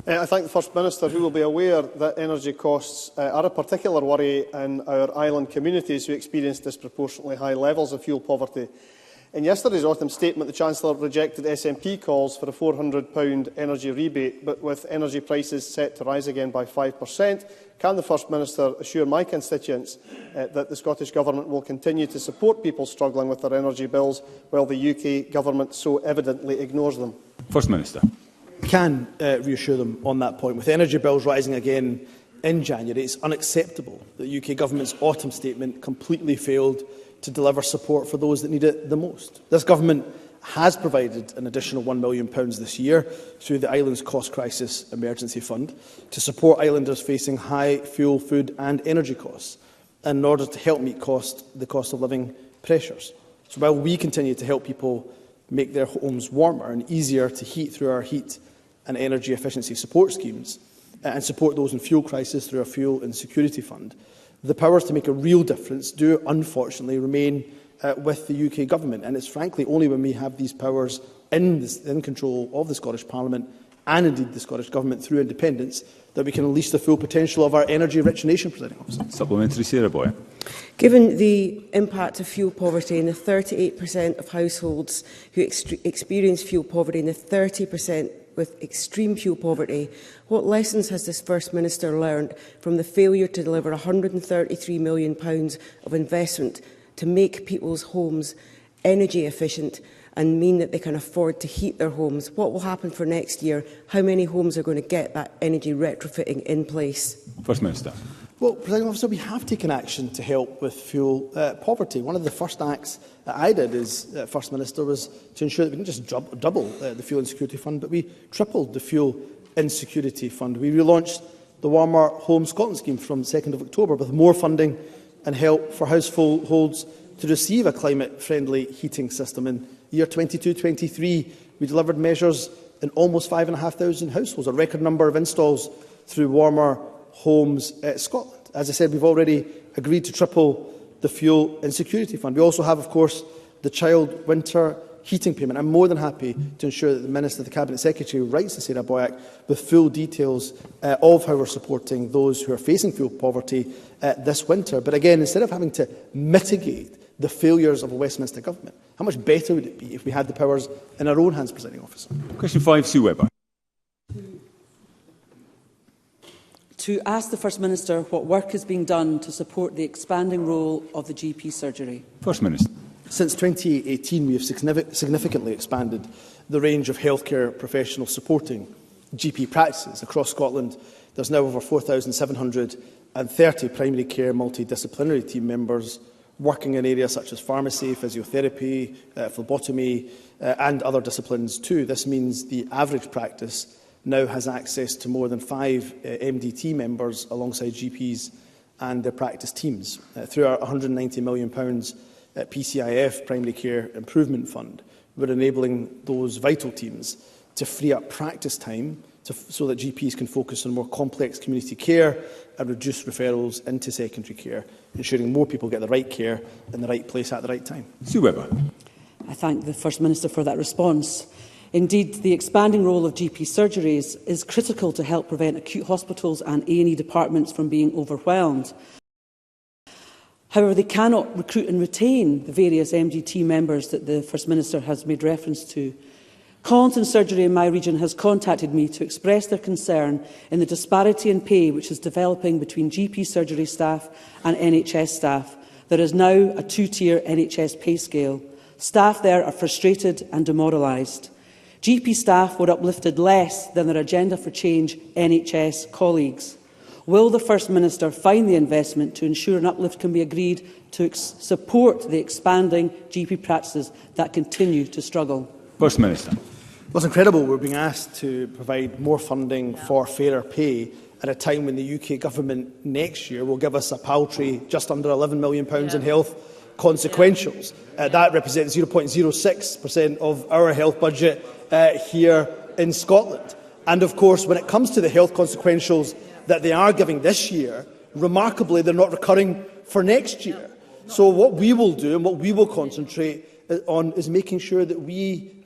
I thank the First Minister, who will be aware that energy costs are a particular worry in our island communities who experience disproportionately high levels of fuel poverty. In yesterday's autumn statement, the Chancellor rejected SNP calls for a £400 energy rebate, but with energy prices set to rise again by 5%, can the First Minister assure my constituents that the Scottish Government will continue to support people struggling with their energy bills while the UK Government so evidently ignores them? First Minister. I can reassure them on that point. With energy bills rising again in January, it's unacceptable that the UK Government's autumn statement completely failed to deliver support for those that need it the most. This Government has provided an additional £1 million this year through the Islands Cost Crisis Emergency Fund to support islanders facing high fuel, food and energy costs in order to help meet the cost of living pressures. So while we continue to help people make their homes warmer and easier to heat through our heat and energy efficiency support schemes and support those in fuel crisis through our Fuel Insecurity Fund, the powers to make a real difference do unfortunately remain with the UK Government, and it's frankly only when we have these powers in control of the Scottish Parliament and indeed the Scottish Government through independence that we can unleash the full potential of our energy-rich nation, Presiding Officer. Supplementary, Sarah Boy. Given the impact of fuel poverty and the 38% of households who experience fuel poverty and the 30% with extreme fuel poverty, what lessons has this First Minister learned from the failure to deliver £133 million of investment to make people's homes energy efficient and mean that they can afford to heat their homes? What will happen for next year? How many homes are going to get that energy retrofitting in place? First Minister. Well, Presiding Officer, we have taken action to help with fuel poverty. One of the first acts that I did as First Minister was to ensure that we didn't just double the Fuel Insecurity Fund, but we tripled the Fuel Insecurity Fund. We relaunched the Warmer Home Scotland scheme from 2nd of October with more funding and help for households to receive a climate-friendly heating system. In year 22-23, we delivered measures in almost 5,500 households, a record number of installs through Warmer Homes Scotland. As I said, we've already agreed to triple the Fuel Insecurity Fund. We also have, of course, the child winter heating payment. I'm more than happy to ensure that the Minister, the Cabinet Secretary, writes to Sarah Boyack with full details of how we're supporting those who are facing fuel poverty this winter. But again, instead of having to mitigate the failures of a Westminster Government, how much better would it be if we had the powers in our own hands, Presiding Officer? Question 5, Sue Webber. To ask the First Minister what work is being done to support the expanding role of the GP surgery. First Minister. Since 2018, we have significantly expanded the range of healthcare professionals supporting GP practices. Across Scotland, there's now over 4,730 primary care multidisciplinary team members working in areas such as pharmacy, physiotherapy, phlebotomy and other disciplines too. This means the average practice now has access to more than 5 MDT members alongside GPs and their practice teams. Through our £190 million PCIF Primary Care Improvement Fund, we're enabling those vital teams to free up practice time so that GPs can focus on more complex community care and reduce referrals into secondary care, ensuring more people get the right care in the right place at the right time. Sue Webber. I thank the First Minister for that response. Indeed, the expanding role of GP surgeries is critical to help prevent acute hospitals and A&E departments from being overwhelmed. However, they cannot recruit and retain the various MDT members that the First Minister has made reference to. Collington Surgery in my region has contacted me to express their concern in the disparity in pay which is developing between GP surgery staff and NHS staff. There is now a 2-tier NHS pay scale. Staff there are frustrated and demoralised. GP staff were uplifted less than their Agenda for Change NHS colleagues. Will the First Minister find the investment to ensure an uplift can be agreed to support the expanding GP practices that continue to struggle? First Minister. Well, it's incredible we're being asked to provide more funding for fairer pay at a time when the UK Government next year will give us a paltry just under £11 million in health consequentials. That represents 0.06% of our health budget here in Scotland. And of course, when it comes to the health consequentials that they are giving this year, remarkably, they're not recurring for next year. So what we will do and what we will concentrate on is making sure that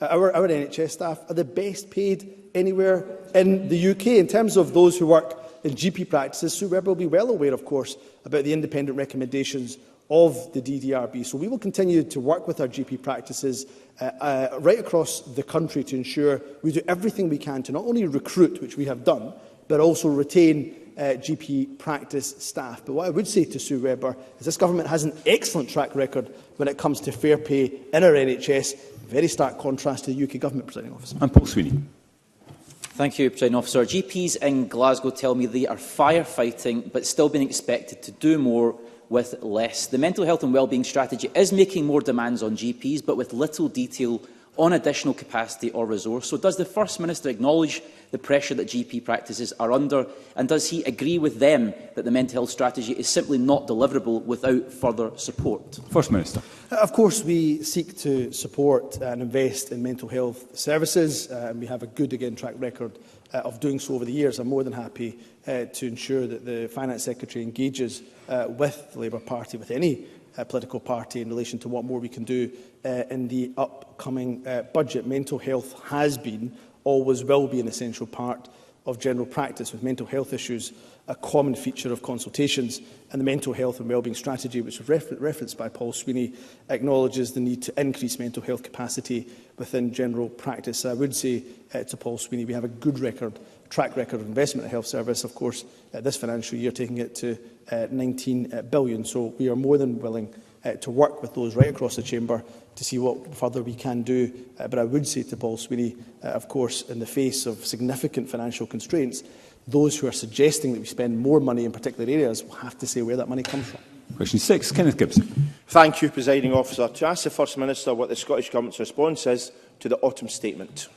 our NHS staff are the best paid anywhere in the UK. In terms of those who work in GP practices, Sue Webber will be well aware, of course, about the independent recommendations of the DDRB. So we will continue to work with our GP practices right across the country to ensure we do everything we can to not only recruit, which we have done, but also retain GP practice staff. But what I would say to Sue Webber is this government has an excellent track record when it comes to fair pay in our NHS, very stark contrast to the UK Government, Presiding Officer. And Paul Sweeney. Thank you, Presiding Officer. GPs in Glasgow tell me they are firefighting but still being expected to do more with less. The mental health and wellbeing strategy is making more demands on GPs, but with little detail on additional capacity or resource. So does the First Minister acknowledge the pressure that GP practices are under, and does he agree with them that the mental health strategy is simply not deliverable without further support? First Minister. Of course, we seek to support and invest in mental health services, and we have a good, again, track record of doing so over the years. I'm more than happy to ensure that the Finance Secretary engages with the Labour Party, with any political party, in relation to what more we can do in the upcoming budget. Mental health has been, always will be, an essential part of general practice, with mental health issues a common feature of consultations, and the mental health and wellbeing strategy, which was referenced by Paul Sweeney, acknowledges the need to increase mental health capacity within general practice. I would say to Paul Sweeney, we have a good track record of investment in the health service, of course, this financial year taking it to 19 billion. So we are more than willing to work with those right across the chamber to see what further we can do. But I would say to Paul Sweeney, of course, in the face of significant financial constraints, those who are suggesting that we spend more money in particular areas will have to say where that money comes from. Question 6, Kenneth Gibson. Thank you, Presiding Officer. To ask the First Minister what the Scottish Government's response is to the autumn statement.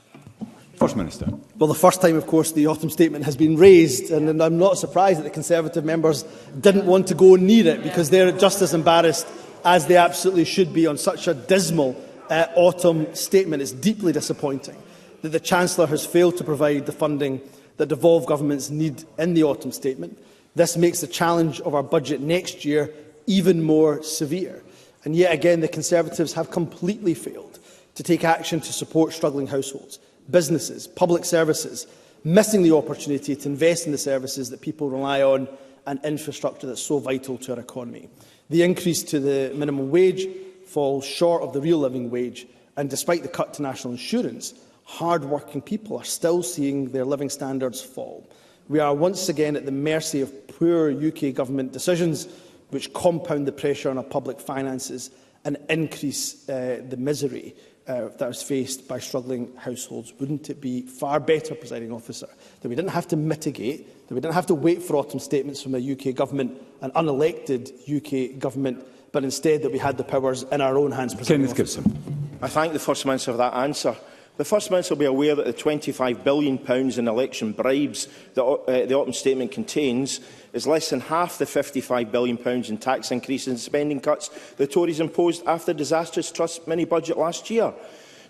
First Minister. Well, the first time, of course, the autumn statement has been raised, and I'm not surprised that the Conservative members didn't want to go near it, because they're just as embarrassed as they absolutely should be on such a dismal autumn statement. It's deeply disappointing that the Chancellor has failed to provide the funding that devolved governments need in the autumn statement. This makes the challenge of our budget next year even more severe. And yet again, the Conservatives have completely failed to take action to support struggling households, businesses, public services, missing the opportunity to invest in the services that people rely on and infrastructure that's so vital to our economy. The increase to the minimum wage falls short of the real living wage, and despite the cut to national insurance, hard-working people are still seeing their living standards fall. We are once again at the mercy of poor UK Government decisions which compound the pressure on our public finances and increase the misery that is faced by struggling households. Wouldn't it be far better, Presiding Officer, that we didn't have to mitigate, that we didn't have to wait for autumn statements from the UK Government, an unelected UK Government, but instead that we had the powers in our own hands, Presiding Officer? Kenneth Gibson. I thank the First Minister for that answer. The First Minister will be aware that the £25 billion in election bribes that the autumn statement contains is less than half the £55 billion in tax increases and spending cuts the Tories imposed after the disastrous Trust mini-budget last year.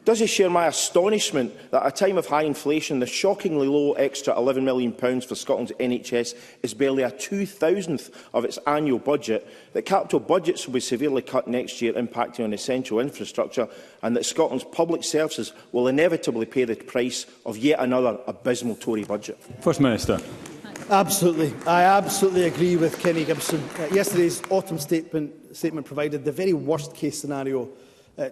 Does he share my astonishment that at a time of high inflation, the shockingly low extra £11 million for Scotland's NHS is barely a 2,000th of its annual budget, that capital budgets will be severely cut next year, impacting on essential infrastructure, and that Scotland's public services will inevitably pay the price of yet another abysmal Tory budget? First Minister. Absolutely. I absolutely agree with Kenny Gibson. Yesterday's autumn statement provided the very worst-case scenario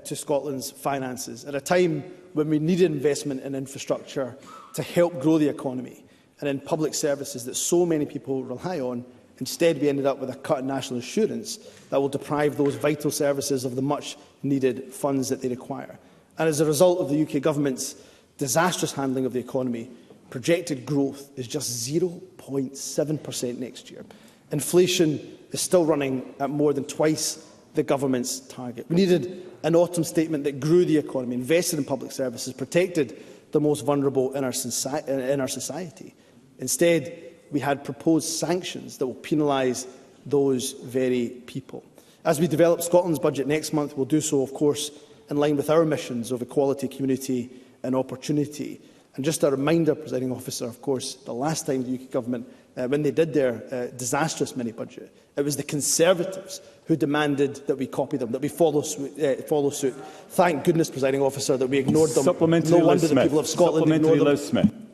to Scotland's finances, at a time when we needed investment in infrastructure to help grow the economy and in public services that so many people rely on. Instead, we ended up with a cut in national insurance that will deprive those vital services of the much-needed funds that they require. And as a result of the UK Government's disastrous handling of the economy, projected growth is just 0.7% next year. Inflation is still running at more than twice the government's target. We needed an autumn statement that grew the economy, invested in public services, protected the most vulnerable in our society. Instead, we had proposed sanctions that will penalise those very people. As we develop Scotland's budget next month, we'll do so, of course, in line with our missions of equality, community and opportunity. And just a reminder, Presiding Officer, of course, the last time the UK Government, when they did their disastrous mini-budget, it was the Conservatives who demanded that we copy them, that we follow suit. Thank goodness, Presiding Officer, that we ignored them. No wonder the people of Scotland ignored them.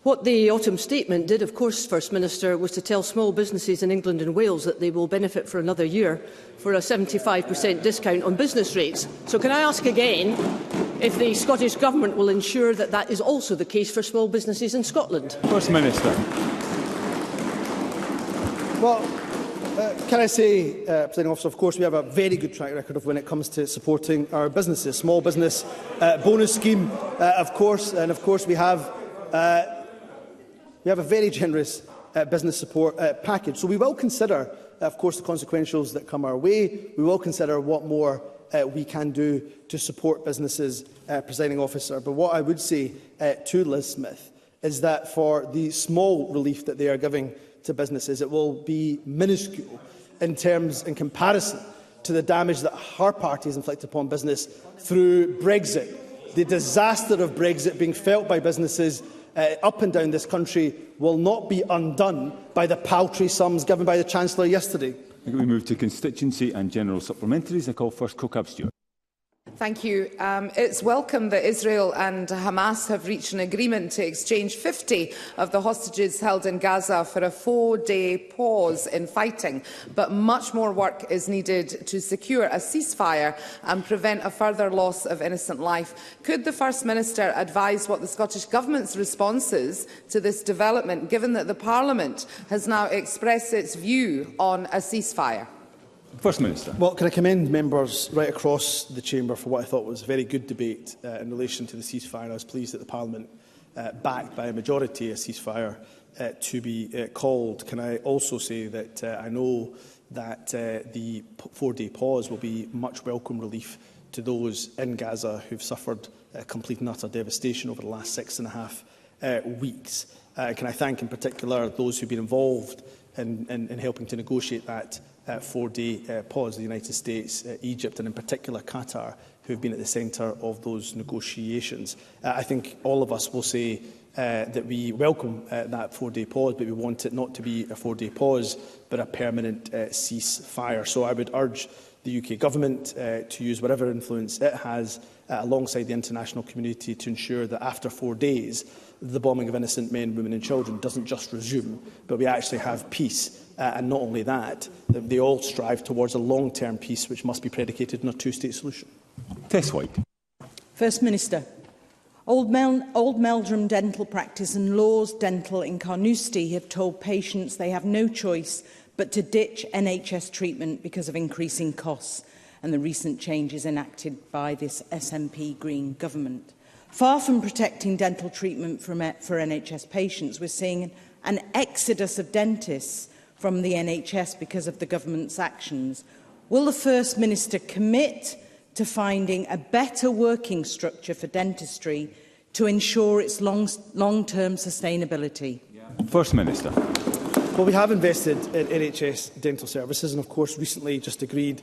What the autumn statement did, of course, First Minister, was to tell small businesses in England and Wales that they will benefit for another year for a 75% discount on business rates. So can I ask again if the Scottish Government will ensure that that is also the case for small businesses in Scotland? First Minister. Well, can I say, Presiding Officer, of course we have a very good track record of when it comes to supporting our businesses. Small business bonus scheme, of course, and of course we have a very generous business support package. So we will consider, of course, the consequentials that come our way. We will consider what more we can do to support businesses, Presiding Officer. But what I would say to Liz Smith is that for the small relief that they are giving to businesses, it will be minuscule in comparison to the damage that her party has inflicted upon business through Brexit. The disaster of Brexit being felt by businesses up and down this country will not be undone by the paltry sums given by the Chancellor yesterday. We move to constituency and general supplementaries. I call first Stewart. Thank you. It's welcome that Israel and Hamas have reached an agreement to exchange 50 of the hostages held in Gaza for a 4-day pause in fighting. But much more work is needed to secure a ceasefire and prevent a further loss of innocent life. Could the First Minister advise what the Scottish Government's response is to this development, given that the Parliament has now expressed its view on a ceasefire? First Minister. Well, can I commend members right across the chamber for what I thought was a very good debate in relation to the ceasefire. I was pleased that the Parliament backed by a majority a ceasefire to be called. Can I also say that I know that the 4-day pause will be much welcome relief to those in Gaza who've suffered complete and utter devastation over the last 6.5 weeks. Can I thank in particular those who've been involved in helping to negotiate that 4-day pause, the United States, Egypt and in particular Qatar, who have been at the centre of those negotiations. I think all of us will say that we welcome that 4-day pause, but we want it not to be a 4-day pause, but a permanent ceasefire. So I would urge the UK Government to use whatever influence it has alongside the international community to ensure that after 4 days, the bombing of innocent men, women and children doesn't just resume, but we actually have peace. And not only that, they all strive towards a long-term peace which must be predicated on a two-state solution. Tess White. First Minister. Old Meldrum Dental Practice and Laws Dental in Carnoustie have told patients they have no choice but to ditch NHS treatment because of increasing costs and the recent changes enacted by this SNP Green government. Far from protecting dental treatment for NHS patients, we're seeing an exodus of dentists from the NHS because of the government's actions. Will the First Minister commit to finding a better working structure for dentistry to ensure its long-term sustainability? First Minister. Well, we have invested in NHS dental services and, of course, recently just agreed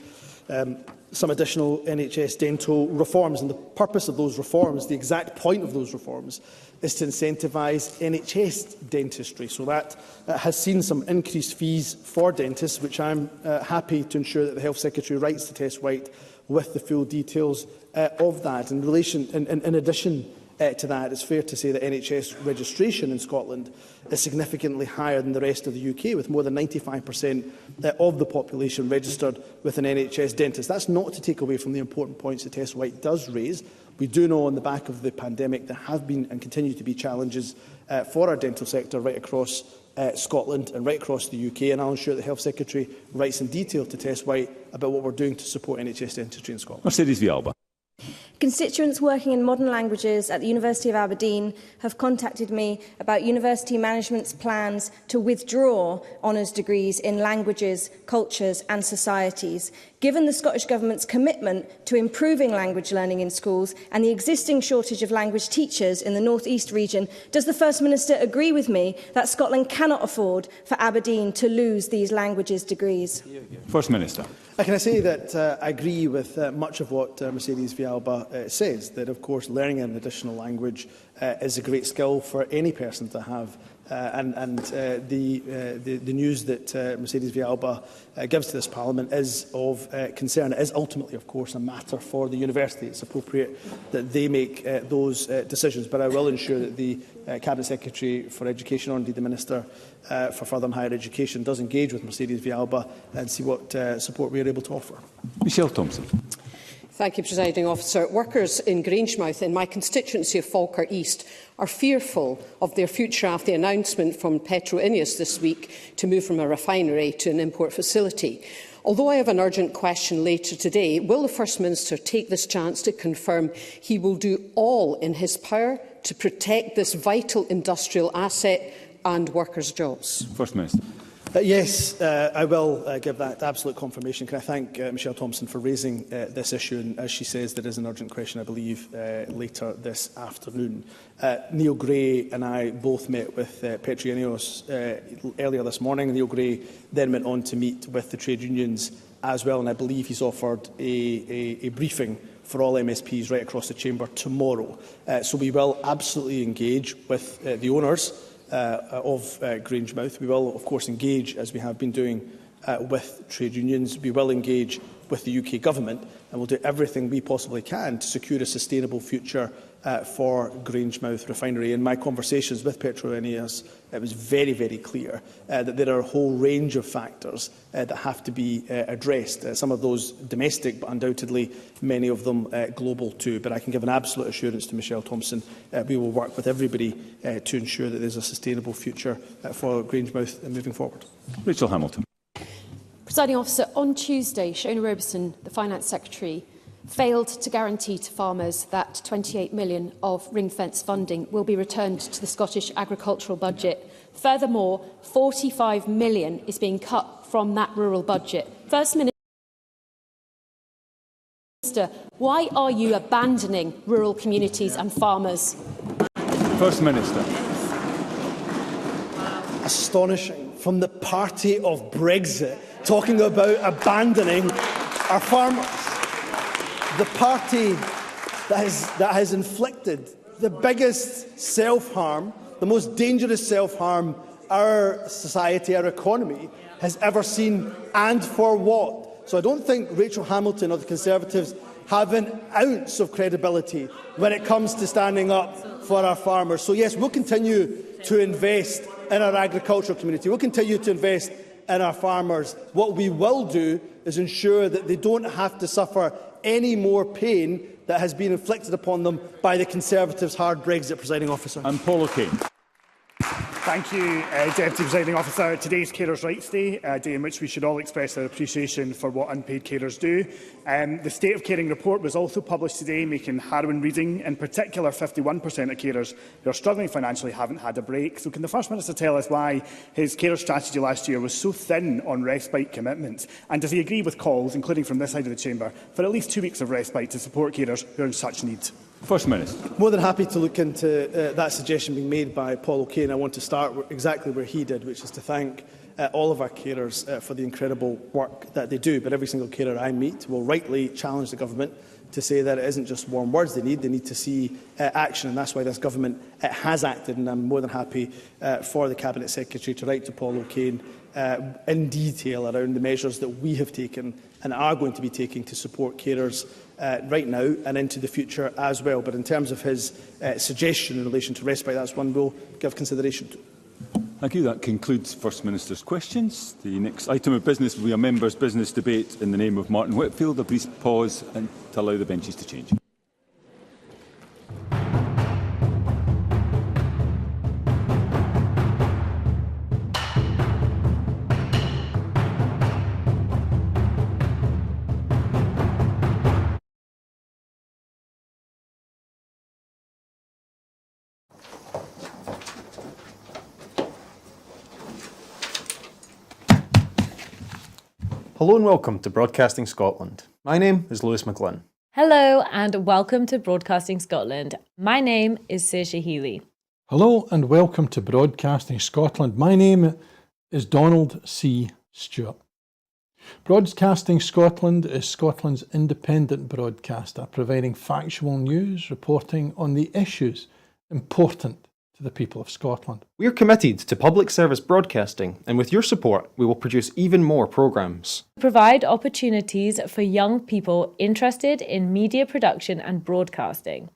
some additional NHS dental reforms. And the purpose of those reforms, the exact point of those reforms, is to incentivise NHS dentistry. So that has seen some increased fees for dentists, which I'm happy to ensure that the Health Secretary writes to Tess White with the full details of that. In addition to that, it's fair to say that NHS registration in Scotland is significantly higher than the rest of the UK, with more than 95% of the population registered with an NHS dentist. That's not to take away from the important points that Tess White does raise. We do know on the back of the pandemic there have been and continue to be challenges for our dental sector right across Scotland and right across the UK, and I'll ensure that the Health Secretary writes in detail to Tess White about what we're doing to support NHS dentistry in Scotland. Mercedes Vialba. Constituents working in modern languages at the University of Aberdeen have contacted me about university management's plans to withdraw honours degrees in languages, cultures and societies. Given the Scottish Government's commitment to improving language learning in schools and the existing shortage of language teachers in the North East region, does the First Minister agree with me that Scotland cannot afford for Aberdeen to lose these languages degrees? First Minister. Can I say that I agree with much of what Mercedes Vialba says, that of course learning an additional language is a great skill for any person to have The news that Mercedes Villalba gives to this Parliament is of concern. It is ultimately, of course, a matter for the university. It's appropriate that they make those decisions, but I will ensure that the Cabinet Secretary for Education, or indeed the Minister for Further and Higher Education, does engage with Mercedes Villalba and see what support we are able to offer. Michelle Thompson. Thank you, Presiding Officer. Workers in Grangemouth, in my constituency of Falkirk East, are fearful of their future after the announcement from Petro-Ineos this week to move from a refinery to an import facility. Although I have an urgent question later today, will the First Minister take this chance to confirm he will do all in his power to protect this vital industrial asset and workers' jobs? First Minister. Yes, I will give that absolute confirmation. Can I thank Michelle Thompson for raising this issue? And as she says, there is an urgent question, I believe, later this afternoon. Neil Gray and I both met with Petro-Ineos earlier this morning. Neil Gray then went on to meet with the trade unions as well, and I believe he's offered a briefing for all MSPs right across the chamber tomorrow. So we will absolutely engage with the owners of Grangemouth. We will, of course, engage, as we have been doing, with trade unions. We will engage with the UK Government, and we'll do everything we possibly can to secure a sustainable future for Grangemouth Refinery. In my conversations with Petro-Ineos, it was very, very clear that there are a whole range of factors that have to be addressed. Some of those domestic, but undoubtedly many of them global too. But I can give an absolute assurance to Michelle Thompson. We will work with everybody to ensure that there is a sustainable future for Grangemouth moving forward. Rachel Hamilton. Presiding Officer, on Tuesday, Shona Robertson, the Finance Secretary, failed to guarantee to farmers that 28 million of ring-fence funding will be returned to the Scottish agricultural budget. Furthermore, 45 million is being cut from that rural budget. First Minister, why are you abandoning rural communities and farmers? First Minister. Astonishing. From the party of Brexit, talking about abandoning our farmers. The party that has inflicted the biggest self-harm, the most dangerous self-harm our society, our economy has ever seen, and for what? So I don't think Rachel Hamilton or the Conservatives have an ounce of credibility when it comes to standing up for our farmers. So yes, we'll continue to invest in our agricultural community. We'll continue to invest in our farmers. What we will do is ensure that they don't have to suffer any more pain that has been inflicted upon them by the Conservatives' hard Brexit, Presiding Officer. And Paul O'Kane. Thank you, Deputy Presiding Officer. Today is Carers' Rights Day, a day in which we should all express our appreciation for what unpaid carers do. The State of Caring report was also published today, making harrowing reading. In particular, 51% of carers who are struggling financially haven't had a break. So can the First Minister tell us why his carer strategy last year was so thin on respite commitments? And does he agree with calls, including from this side of the chamber, for at least 2 weeks of respite to support carers who are in such need? First Minister. More than happy to look into that suggestion being made by Paul O'Kane. I want to start exactly where he did, which is to thank all of our carers for the incredible work that they do. But every single carer I meet will rightly challenge the government to say that it isn't just warm words they need to see action, and that's why this government has acted, and I'm more than happy for the Cabinet Secretary to write to Paul O'Kane in detail around the measures that we have taken and are going to be taking to support carers right now and into the future as well. But in terms of his suggestion in relation to respite, that's one we'll give consideration to. Thank you. That concludes First Minister's questions. The next item of business will be a members' business debate in the name of Martin Whitfield. A brief pause and to allow the benches to change. Hello and welcome to Broadcasting Scotland. My name is Lewis McGlynn. Hello and welcome to Broadcasting Scotland. My name is Saoirse Healy. Hello and welcome to Broadcasting Scotland. My name is Donald C. Stewart. Broadcasting Scotland is Scotland's independent broadcaster, providing factual news, reporting on the issues important to the people of Scotland. We are committed to public service broadcasting, and with your support, we will produce even more programmes. Provide opportunities for young people interested in media production and broadcasting,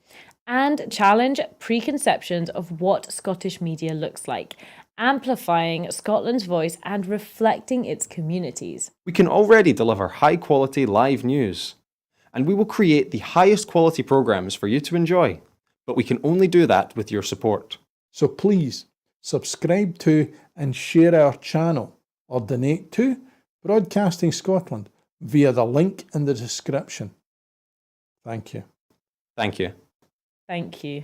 and challenge preconceptions of what Scottish media looks like, amplifying Scotland's voice and reflecting its communities. We can already deliver high-quality live news, and we will create the highest quality programmes for you to enjoy. But we can only do that with your support. So please subscribe to and share our channel or donate to Broadcasting Scotland via the link in the description. Thank you. Thank you. Thank you.